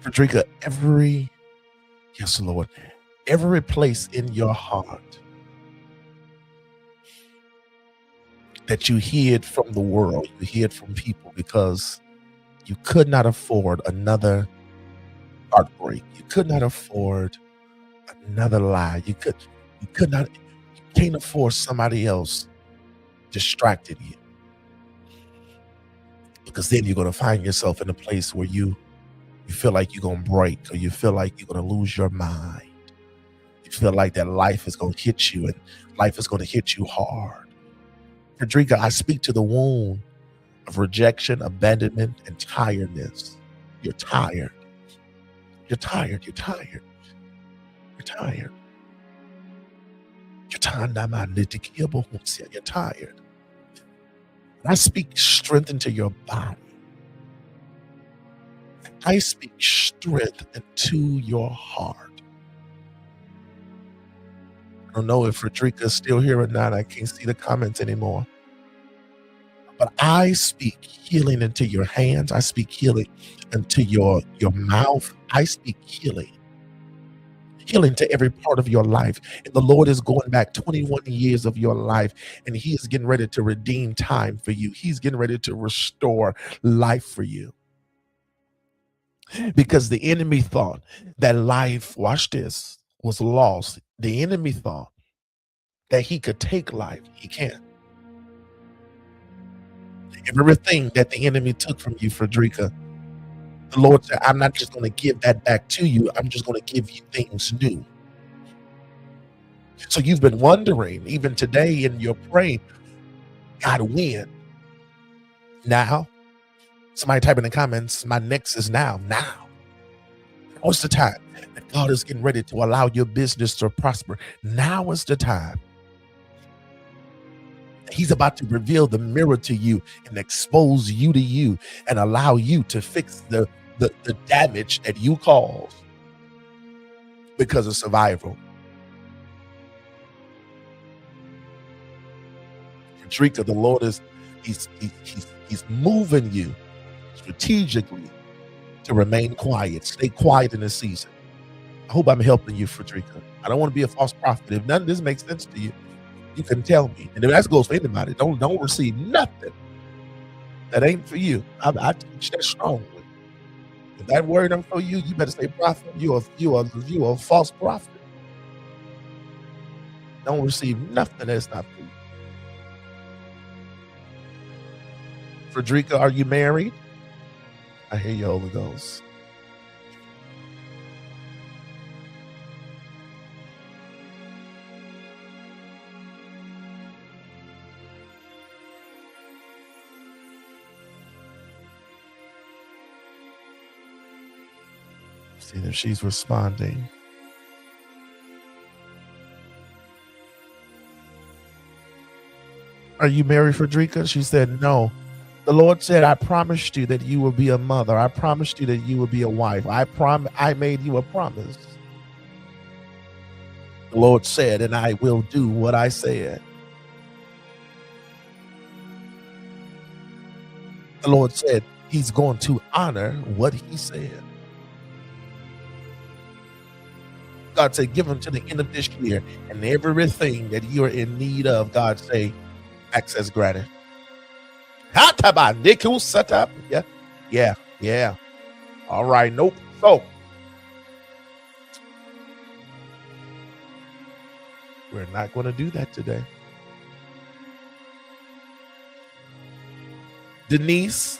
Frederica, yes, Lord, every place in your heart that you hid from the world, you hid from people because you could not afford another heartbreak. You could not afford another lie. You can't afford somebody else distracted you. Because then you're going to find yourself in a place where you feel like you're going to break, or you feel like you're going to lose your mind. You feel like that life is going to hit you, and life is going to hit you hard. Frederica, I speak to the wound of rejection, abandonment, and tiredness. You're tired. You're tired. You're tired. You're tired. You're tired. You're tired. I speak strength into your body. I speak strength into your heart. I don't know if Frederica is still here or not. I can't see the comments anymore. But I speak healing into your hands. I speak healing into your mouth. I speak healing to every part of your life. And the Lord is going back 21 years of your life, and he is getting ready to redeem time for you. He's getting ready to restore life for you. Because the enemy thought that life, watch this, was lost. The enemy thought that he could take life. He can't. Everything that the enemy took from you, Frederica, the Lord said, I'm not just going to give that back to you. I'm just going to give you things new. So you've been wondering, even today in your praying, God, when? Now? Somebody type in the comments, my next is now. Now. Now's the time that God is getting ready to allow your business to prosper. Now is the time. He's about to reveal the mirror to you and expose you to you and allow you to fix the damage that you caused because of survival. Frederica, the Lord is he's moving you strategically to remain quiet. Stay quiet in this season. I hope I'm helping you, Frederica. I don't want to be a false prophet. If none of this makes sense to you, you can tell me. And if that goes for anybody, don't receive nothing that ain't for you. I teach that strongly. If that word ain't for you, you better say prophet. You are a false prophet. Don't receive nothing that's not for you. Frederica, are you married? I hear you, Holy Ghost. See if she's responding. Are you married, Frederica? She said no. The Lord said, I promised you that you will be a mother. I promised you that you will be a wife. I made you a promise. The Lord said, and I will do what I said. The Lord said he's going to honor what he said. God said, give them to the end of this year. And everything that you're in need of, God say, access granted. Yeah, yeah, yeah. All right, nope. So we're not going to do that today. Denise,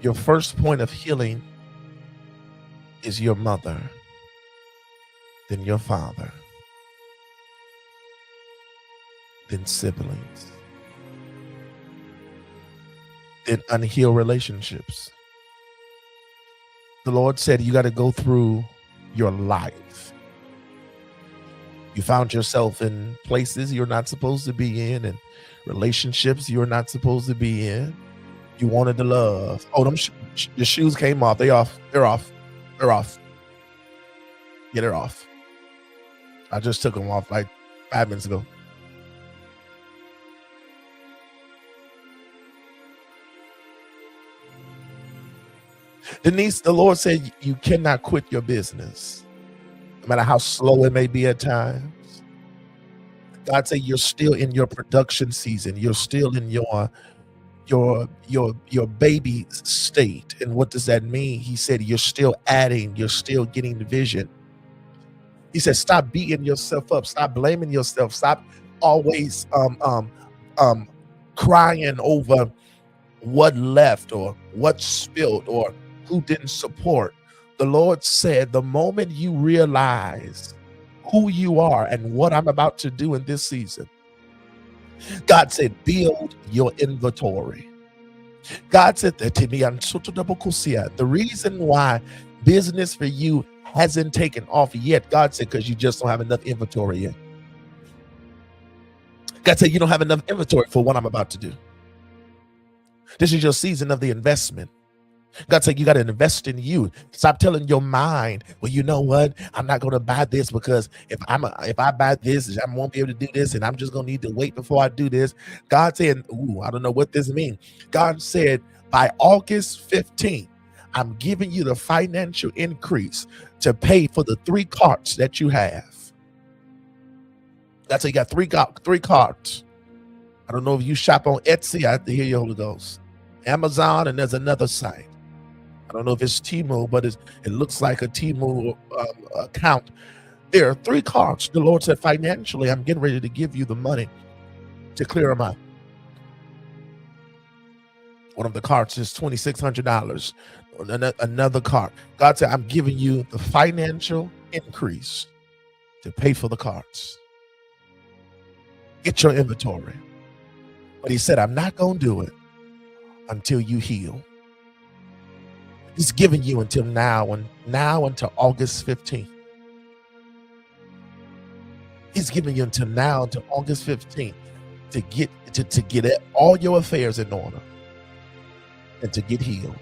your first point of healing is your mother, then your father, then siblings, then unhealed relationships. The Lord said you got to go through your life. You found yourself in places you're not supposed to be in, and relationships you're not supposed to be in. You wanted the love. Oh, the shoes came off. They're off. They're off. They're off. Yeah, they're off. I just took them off like 5 minutes ago. Denise, the Lord said you cannot quit your business, no matter how slow it may be at times. God said you're still in your production season. You're still in your baby state. And what does that mean? He said you're still adding, you're still getting the vision. He said stop beating yourself up, stop blaming yourself, stop always crying over what left or what spilled or who didn't support. The Lord said the moment you realize who you are and what I'm about to do in this season, God said build your inventory. God said that to me, the reason why business for you hasn't taken off yet, God said, because you just don't have enough inventory yet. God said you don't have enough inventory for what I'm about to do. This is your season of the investment. God said you got to invest in you. Stop telling your mind, well, you know what? I'm not going to buy this because if I buy this, I won't be able to do this, and I'm just going to need to wait before I do this. God said, I don't know what this means. God said by August 15th, I'm giving you the financial increase to pay for the 3 carts that you have. That's how you got three carts. I don't know if you shop on Etsy. I have to hear your Holy Ghost. Amazon, and there's another site. I don't know if it's Temu, but it looks like a Temu account. There are 3 carts. The Lord said, financially, I'm getting ready to give you the money to clear them out. One of the carts is $2,600. Another cart. God said, I'm giving you the financial increase to pay for the carts. Get your inventory. But he said, I'm not going to do it until you heal. He's giving you until now until August 15th. He's giving you until now, until August 15th to get all your affairs in order and to get healed.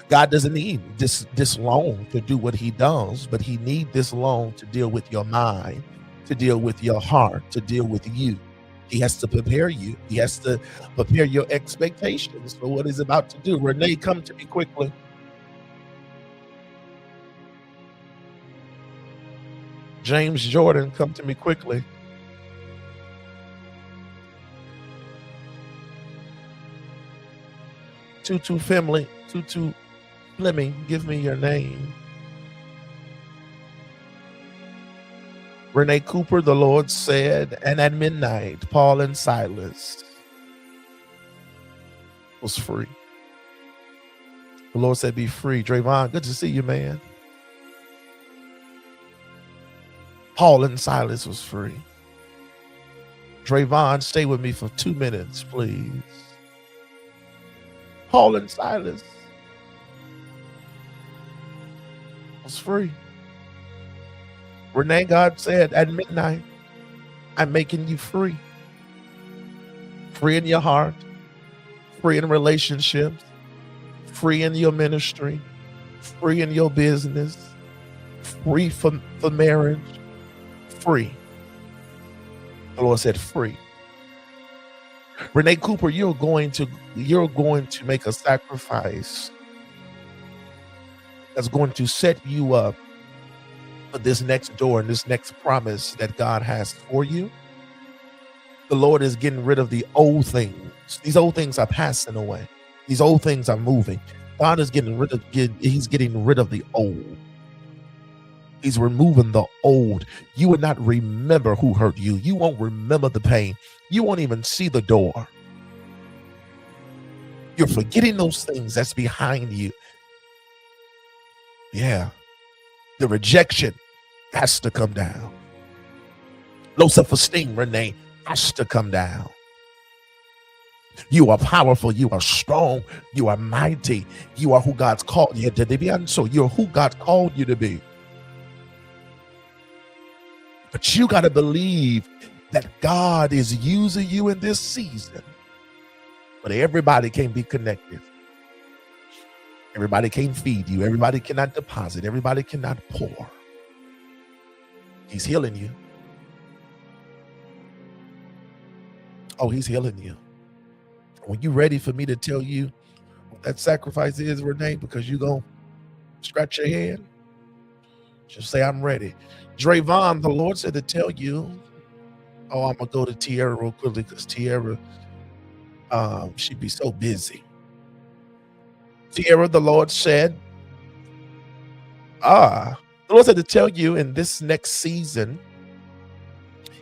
God doesn't need this loan to do what he does, but he needs this loan to deal with your mind, to deal with your heart, to deal with you. He has to prepare you. He has to prepare your expectations for what he's about to do. Renee, come to me quickly. James Jordan, come to me quickly. Tutu Fleming, give me your name. Renee Cooper, the Lord said, and at midnight, Paul and Silas was free. The Lord said, be free. Drayvon, good to see you, man. Paul and Silas was free. Drayvon, stay with me for 2 minutes, please. Paul and Silas was free. Renee, God said at midnight, I'm making you free. Free in your heart, free in relationships, free in your ministry, free in your business, free for marriage, free. The Lord said free. Renee Cooper, you're going to make a sacrifice that's going to set you up for this next door and this next promise that God has for you. The Lord is getting rid of the old things. These old things are passing away. These old things are moving. God is he's getting rid of the old. He's removing the old. You would not remember who hurt you. You won't remember the pain. You won't even see the door. You're forgetting those things that's behind you. Yeah. The rejection has to come down. Low self-esteem, Renee, has to come down. You are powerful. You are strong. You are mighty. You are who God's called you to be. And so you're who God called you to be. But you got to believe that God is using you in this season. But everybody can't be connected. Everybody can't feed you. Everybody cannot deposit. Everybody cannot pour. He's healing you. Oh, he's healing you. When you're ready for me to tell you what that sacrifice is, Renee, because you're going to scratch your head, just say, I'm ready. Drayvon, the Lord said to tell you, oh, I'm going to go to Tiara real quickly because Tiara, she'd be so busy. Tiara, the Lord said, the Lord said to tell you in this next season,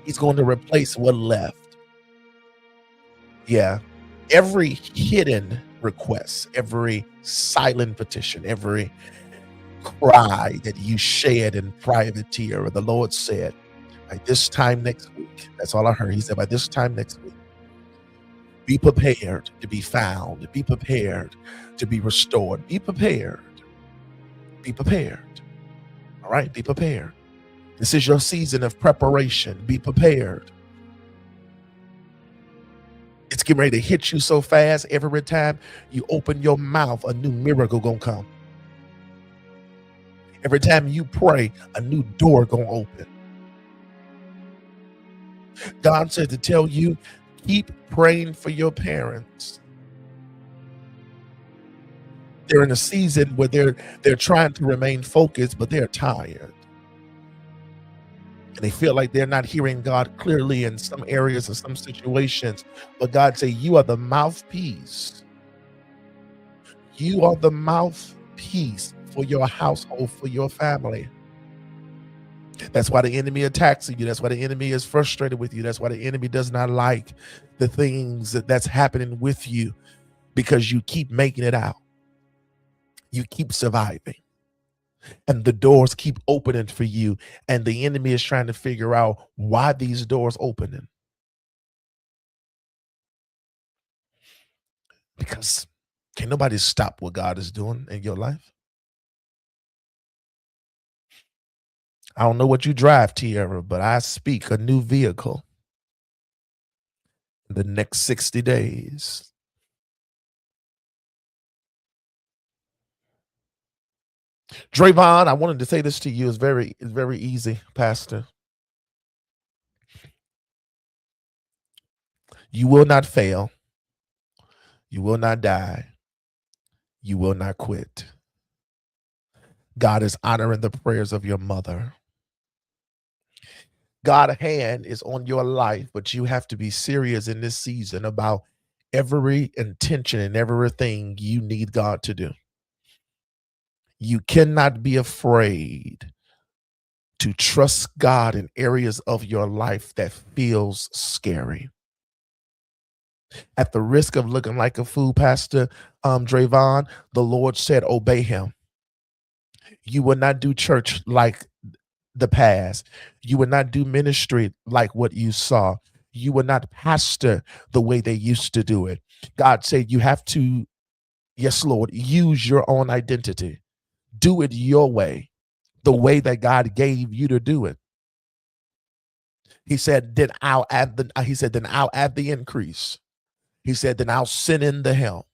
he's going to replace what left. Yeah. Every hidden request, every silent petition, every cry that you shed in private, Tiara, the Lord said, by this time next week, that's all I heard. He said, by this time next week, be prepared to be found. Be prepared to be restored. Be prepared. Be prepared. All right? Be prepared. This is your season of preparation. Be prepared. It's getting ready to hit you so fast. Every time you open your mouth, a new miracle gonna come. Every time you pray, a new door gonna open. God said to tell you, keep praying for your parents. They're in a season where they're trying to remain focused, but they're tired. And they feel like they're not hearing God clearly in some areas or some situations. But God say, you are the mouthpiece. You are the mouthpiece for your household, for your family. That's why the enemy attacks you. That's why the enemy is frustrated with you. That's why the enemy does not like the things that's happening with you, because you keep making it out. You keep surviving. And the doors keep opening for you. And the enemy is trying to figure out why these doors opening. Because can nobody stop what God is doing in your life? I don't know what you drive, Tiara, but I speak a new vehicle in the next 60 days. Drayvon, I wanted to say this to you. It's very easy, Pastor. You will not fail. You will not die. You will not quit. God is honoring the prayers of your mother. God's hand is on your life, but you have to be serious in this season about every intention and everything you need God to do. You cannot be afraid to trust God in areas of your life that feels scary. At the risk of looking like a fool, Pastor Drayvon, the Lord said, obey him. You will not do church like the past. You will not do ministry like what you saw. You will not pastor the way they used to do it. God said you have to, yes, Lord, use your own identity. Do it your way, the way that God gave you to do it. He said, then I'll add the increase. He said, then I'll send in the help.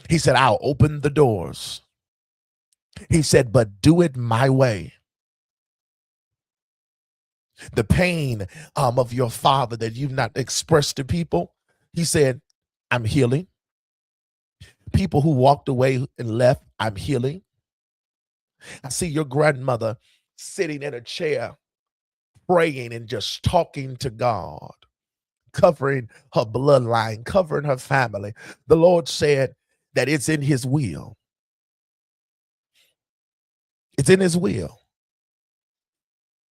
He said, I'll open the doors. He said, but do it my way. The pain of your father that you've not expressed to people, he said, I'm healing. People who walked away and left, I'm healing. I see your grandmother sitting in a chair, praying and just talking to God, covering her bloodline, covering her family. The Lord said that it's in his will. It's in his will.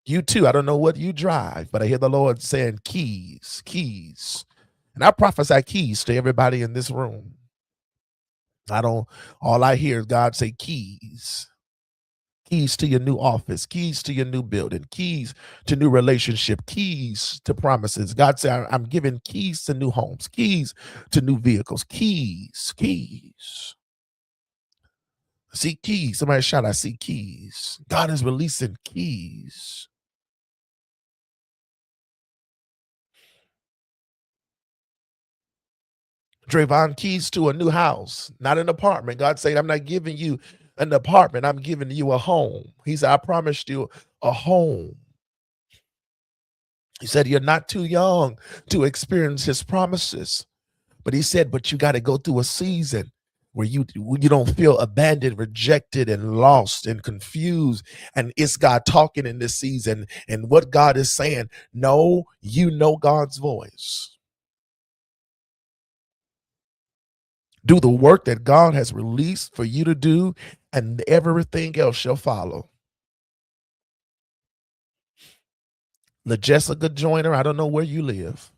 You too, I don't know what you drive, but I hear the Lord saying keys, keys. And I prophesy keys to everybody in this room. All I hear is God say keys. Keys to your new office, keys to your new building, keys to new relationship, keys to promises. God said, I'm giving keys to new homes, keys to new vehicles, keys, keys. See keys. Somebody shout, I see keys. God is releasing keys. Drayvon, keys to a new house, not an apartment. God said, I'm not giving you an apartment. I'm giving you a home. He said, I promised you a home. He said, you're not too young to experience his promises. But he said, but you got to go through a season where you don't feel abandoned, rejected, and lost and confused. And it's God talking in this season. And what God is saying, no, you know God's voice. Do the work that God has released for you to do, and everything else shall follow. LaJessica Joyner, I don't know where you live,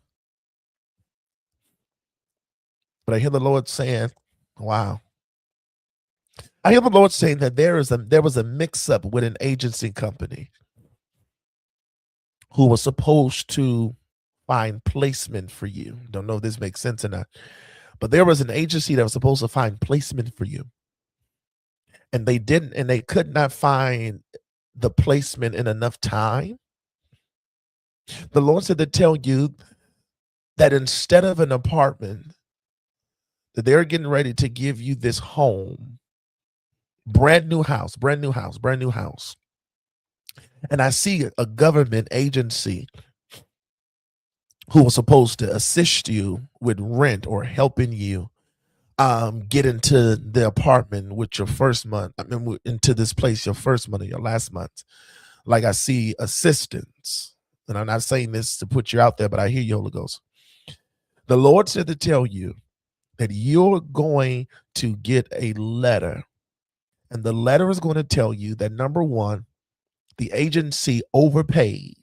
but I hear the Lord saying, wow. I hear the Lord saying that there was a mix-up with an agency company who was supposed to find placement for you. Don't know if this makes sense or not, but there was an agency that was supposed to find placement for you. And they didn't, and they could not find the placement in enough time. The Lord said to tell you that instead of an apartment, that they're getting ready to give you this home, brand new house, brand new house, brand new house. And I see a government agency who was supposed to assist you with rent or helping you get into the apartment with your first month. I mean, into this place, your first month or your last month. Like I see assistance. And I'm not saying this to put you out there, but I hear you, Holy Ghost. The Lord said to tell you that you're going to get a letter. And the letter is going to tell you that, number one, the agency overpaid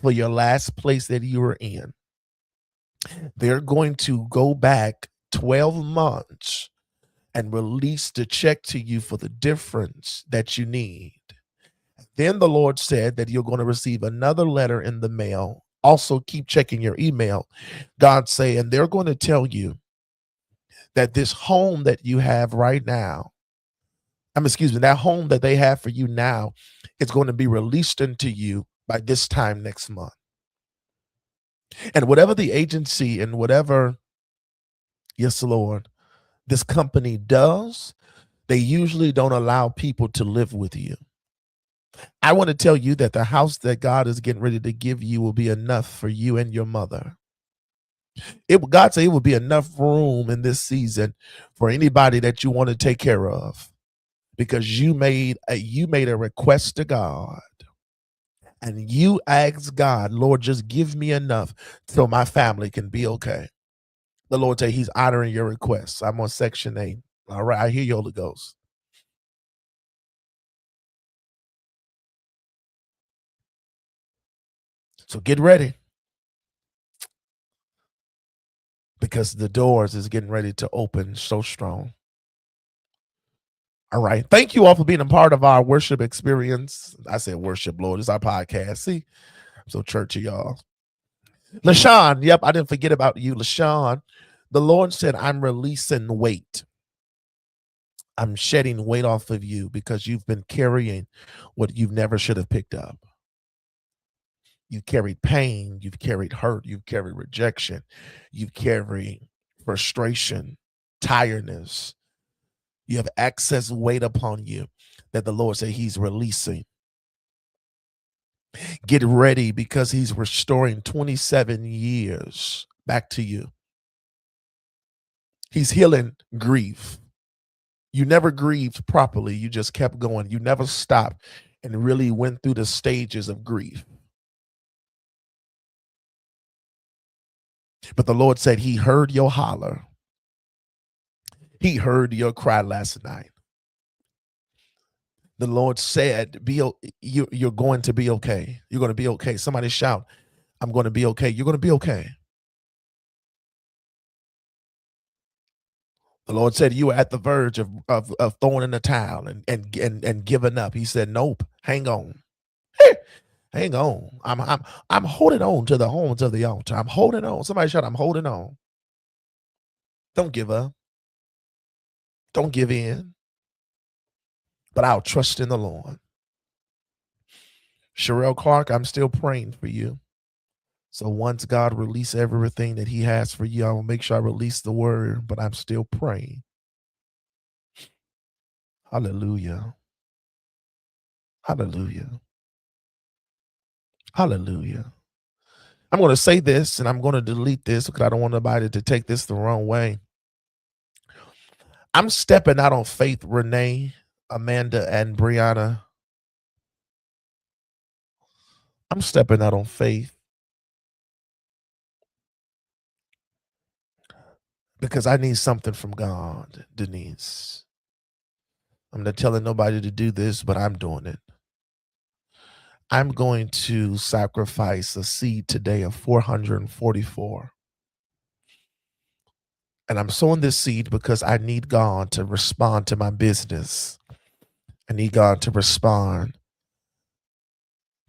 for your last place that you were in. They're going to go back 12 months and release the check to you for the difference that you need. Then the Lord said that you're going to receive another letter in the mail. Also, keep checking your email. God say, and they're going to tell you that this home that you have right now, that home that they have for you now is going to be released into you by this time next month. And whatever the agency and whatever, yes, Lord, this company does, they usually don't allow people to live with you. I want to tell you that the house that God is getting ready to give you will be enough for you and your mother. God said it will be enough room in this season for anybody that you want to take care of, because you made a request to God, and you asked God, Lord, just give me enough so my family can be okay. The Lord said he's honoring your request. I'm on section 8. All right, I hear you, Holy Ghost. So get ready, because the doors is getting ready to open so strong. All right. Thank you all for being a part of our worship experience. I said worship, Lord. It's our podcast. See, I'm so churchy, y'all. LaShawn, yep, I didn't forget about you, LaShawn. The Lord said, I'm releasing weight. I'm shedding weight off of you because you've been carrying what you never should have picked up. You've carried pain, you've carried hurt, you've carried rejection, you've carried frustration, tiredness. You have excess weight upon you that the Lord said he's releasing. Get ready, because he's restoring 27 years back to you. He's healing grief. You never grieved properly. You just kept going. You never stopped and really went through the stages of grief. But the Lord said he heard your holler. He heard your cry last night. The Lord said, you're going to be okay. You're going to be okay. Somebody shout, I'm going to be okay. You're going to be okay. The Lord said you were at the verge of throwing in the towel and giving up. He said, nope, hang on. Hang on. I'm holding on to the horns of the altar. I'm holding on. Somebody shout, I'm holding on. Don't give up. Don't give in. But I'll trust in the Lord. Sherelle Clark, I'm still praying for you. So once God release everything that he has for you, I will make sure I release the word, but I'm still praying. Hallelujah. Hallelujah. Hallelujah. I'm going to say this and I'm going to delete this because I don't want nobody to take this the wrong way. I'm stepping out on faith, Renee, Amanda, and Brianna. I'm stepping out on faith because I need something from God, Denise. I'm not telling nobody to do this, but I'm doing it. I'm going to sacrifice a seed today of 444. And I'm sowing this seed because I need God to respond to my business. I need God to respond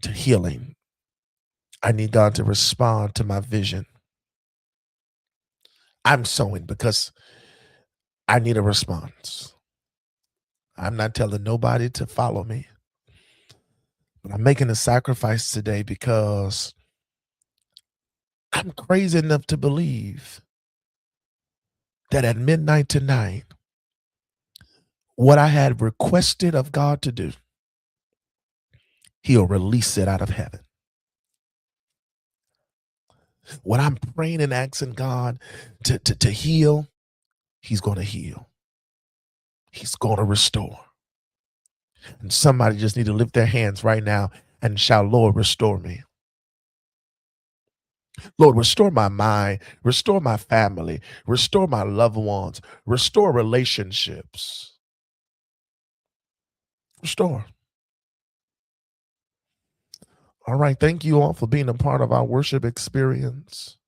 to healing. I need God to respond to my vision. I'm sowing because I need a response. I'm not telling nobody to follow me. But I'm making a sacrifice today because I'm crazy enough to believe that at midnight tonight, what I had requested of God to do, he'll release it out of heaven. When I'm praying and asking God to heal, he's going to heal. He's going to restore. And somebody just need to lift their hands right now and shout, Lord, restore me. Lord, restore my mind, restore my family, restore my loved ones, restore relationships. Restore. All right. Thank you all for being a part of our worship experience,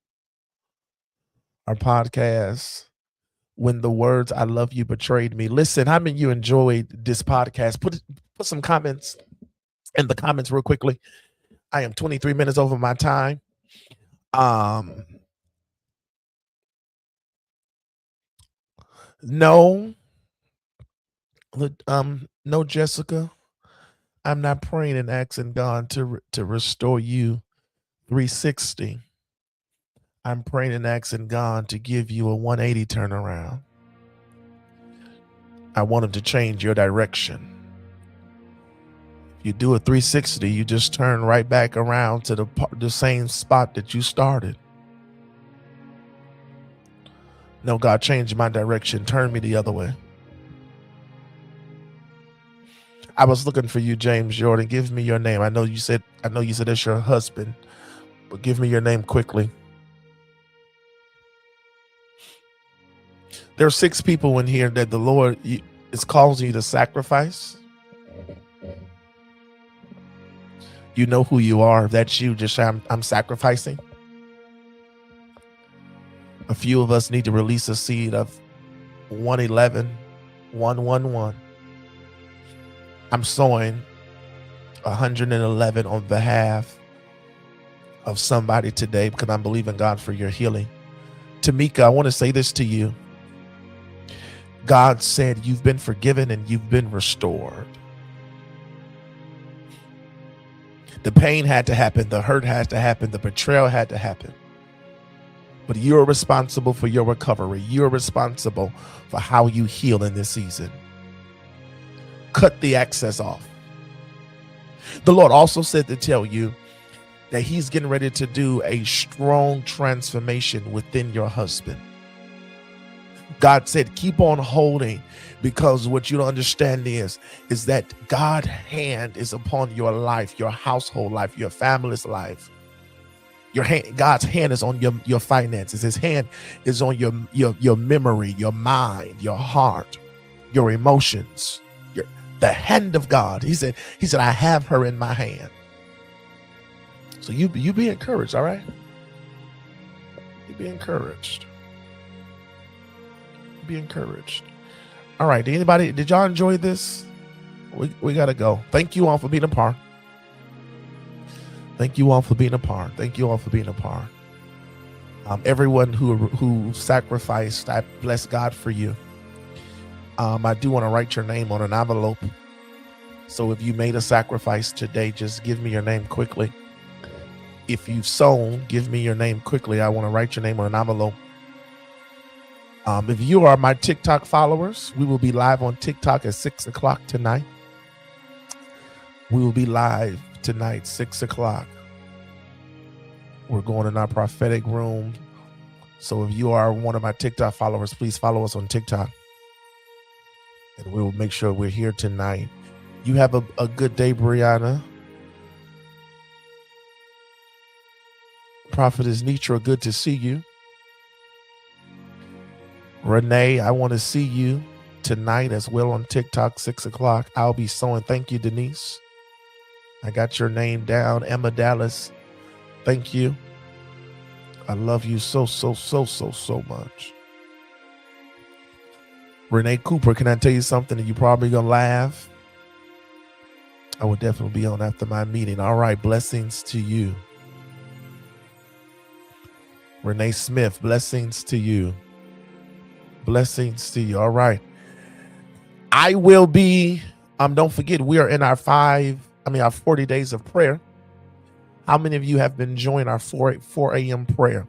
our podcast. When the words I love you betrayed me. Listen, how many of you enjoyed this podcast? Put some comments in the comments real quickly. I am 23 minutes over my time. No, no, Jessica. I'm not praying and asking God to restore you 360. I'm praying and asking God to give you a 180 turnaround. I want him to change your direction. If you do a 360, you just turn right back around to the same spot that you started. No, God, change my direction. Turn me the other way. I was looking for you, James Jordan. Give me your name. I know you said that's your husband, but give me your name quickly. There are 6 people in here that the Lord is causing you to sacrifice. You know who you are. If that's you, just say, I'm sacrificing. A few of us need to release a seed of 111, 111. I'm sowing 111 on behalf of somebody today because I'm believing God for your healing. Tamika, I want to say this to you. God said you've been forgiven and you've been restored. The pain had to happen. The hurt had to happen. The betrayal had to happen. But you're responsible for your recovery. You're responsible for how you heal in this season. Cut the excess off. The Lord also said to tell you that he's getting ready to do a strong transformation within your husband. God said, keep on holding, because what you don't understand is that God's hand is upon your life, your household life, your family's life. God's hand is on your finances. His hand is on your memory, your mind, your heart, your emotions, the hand of God. He said, I have her in my hand. So you be encouraged, all right? You be encouraged. Be encouraged. All right. Did y'all enjoy this? We gotta go. Thank you all for being a part. Thank you all for being a part. Thank you all for being a part. Everyone who sacrificed, I bless God for you. I do want to write your name on an envelope. So if you made a sacrifice today, just give me your name quickly. If you've sown, give me your name quickly. I want to write your name on an envelope. If you are my TikTok followers, we will be live on TikTok at 6 o'clock tonight. We will be live tonight, 6 o'clock. We're going in our prophetic room. So if you are one of my TikTok followers, please follow us on TikTok. And we will make sure we're here tonight. You have a good day, Brianna. Prophetess Nitra, good to see you. Renee, I want to see you tonight as well on TikTok, 6 o'clock. I'll be sewing. Thank you, Denise. I got your name down. Emma Dallas, thank you. I love you so much. Renee Cooper, can I tell you something that you're probably going to laugh? I will definitely be on after my meeting. All right, blessings to you. Renee Smith, blessings to you. Blessings to you. All right. I will be, don't forget, we are in our 40 days of prayer. How many of you have been joining our 4 a.m. prayer?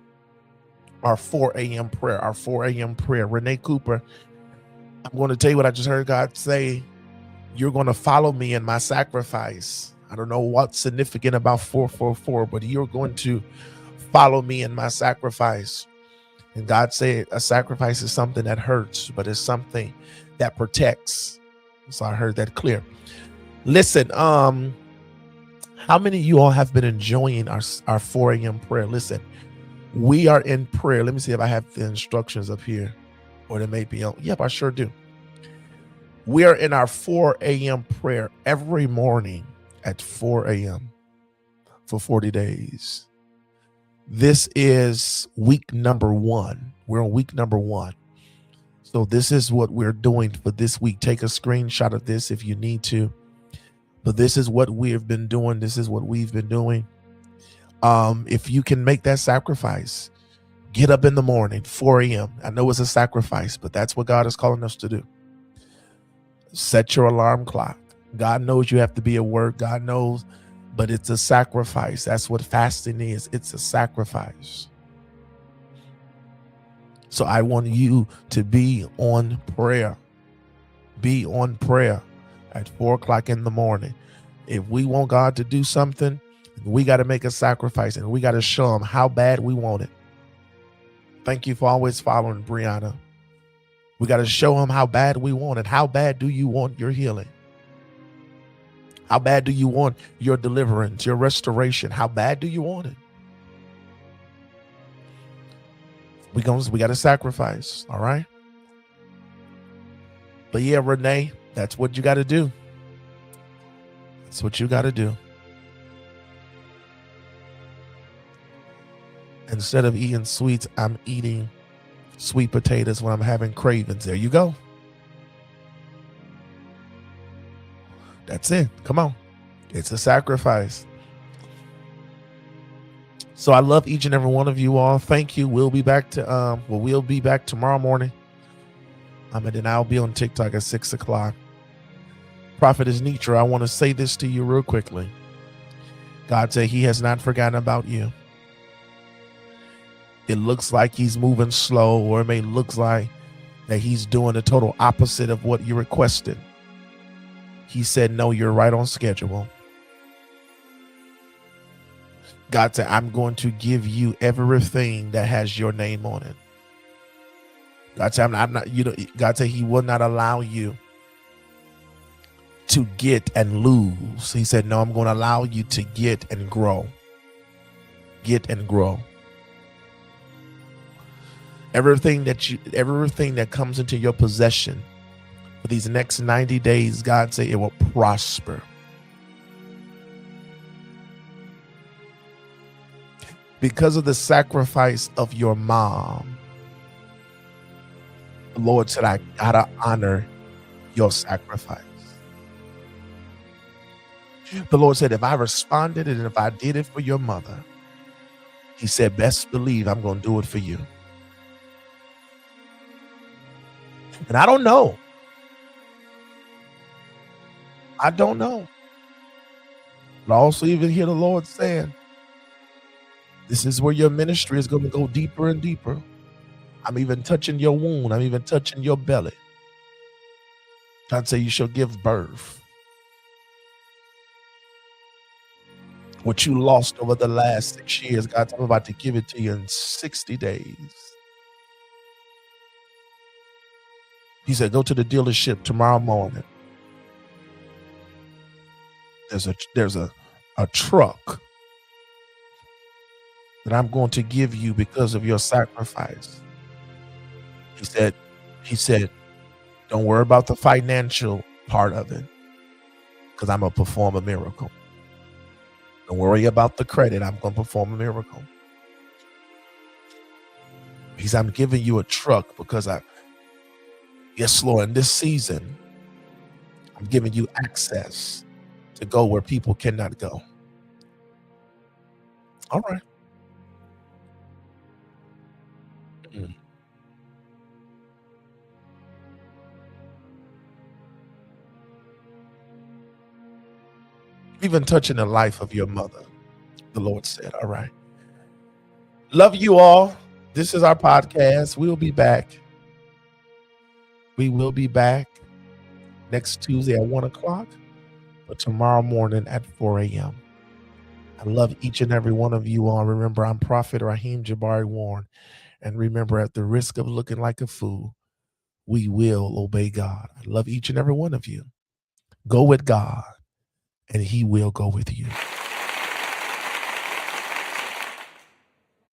Our 4 a.m. prayer, our 4 a.m. prayer. Renee Cooper, I'm going to tell you what I just heard God say. You're going to follow me in my sacrifice. I don't know what's significant about 444, but you're going to follow me in my sacrifice. And God said a sacrifice is something that hurts, but it's something that protects. So I heard that clear. Listen, how many of you all have been enjoying our 4 a.m. prayer? Listen, we are in prayer. Let me see if I have the instructions up here, or they may be on. Yep, I sure do. We are in our 4 a.m. prayer every morning at 4 a.m. for 40 days. This is week number 1. We're on week number 1. So this is what we're doing for this week. Take a screenshot of this if you need to. But this is what we have been doing. This is what we've been doing. If you can make that sacrifice, get up in the morning, 4 a.m. I know it's a sacrifice, but that's what God is calling us to do. Set your alarm clock. God knows you have to be at work. God knows, but it's a sacrifice. That's what fasting is. It's a sacrifice. So I want you to be on prayer. Be on prayer at 4 o'clock in the morning. If we want God to do something, we got to make a sacrifice, and we got to show him how bad we want it. Thank you for always following, Brianna. We got to show him how bad we want it. How bad do you want your healing? How bad do you want your deliverance, your restoration? How bad do you want it? We got to sacrifice, all right? But yeah, Renee, that's what you got to do. That's what you got to do. Instead of eating sweets, I'm eating sweet potatoes when I'm having cravings. There you go. That's it. Come on. It's a sacrifice. So I love each and every one of you all. Thank you. We'll be back tomorrow morning. And then I'll be on TikTok at 6 o'clock. Prophetess Nitra, I want to say this to you real quickly. God said he has not forgotten about you. It looks like he's moving slow, or it may look like that he's doing the total opposite of what you requested. He said, no, you're right on schedule. God said, I'm going to give you everything that has your name on it. God said, I'm not, you know, God said he will not allow you to get and lose. He said, no, I'm going to allow you to get and grow. Get and grow. Everything that comes into your possession for these next 90 days, God said it will prosper. Because of the sacrifice of your mom, the Lord said, I gotta honor your sacrifice. The Lord said, if I responded and if I did it for your mother, he said, best believe I'm going to do it for you. And I don't know. I don't know. But I also even hear the Lord saying, this is where your ministry is going to go deeper and deeper. I'm even touching your wound. I'm even touching your belly. God said you shall give birth. What you lost over the last 6 years, God's about to give it to you in 60 days. He said, go to the dealership tomorrow morning. There's a truck that I'm going to give you because of your sacrifice. He said, don't worry about the financial part of it, because I'm going to perform a miracle. Don't worry about the credit. I'm going to perform a miracle. He said, I'm giving you a truck because yes, Lord, in this season, I'm giving you access to go where people cannot go. All right. Even touching the life of your mother, the Lord said, all right. Love you all. This is our podcast. We'll be back. We will be back next Tuesday at 1 o'clock, but tomorrow morning at 4 a.m. I love each and every one of you all. Remember, I'm Prophet Raheem Jabari Warren. And remember, at the risk of looking like a fool, we will obey God. I love each and every one of you. Go with God, and he will go with you.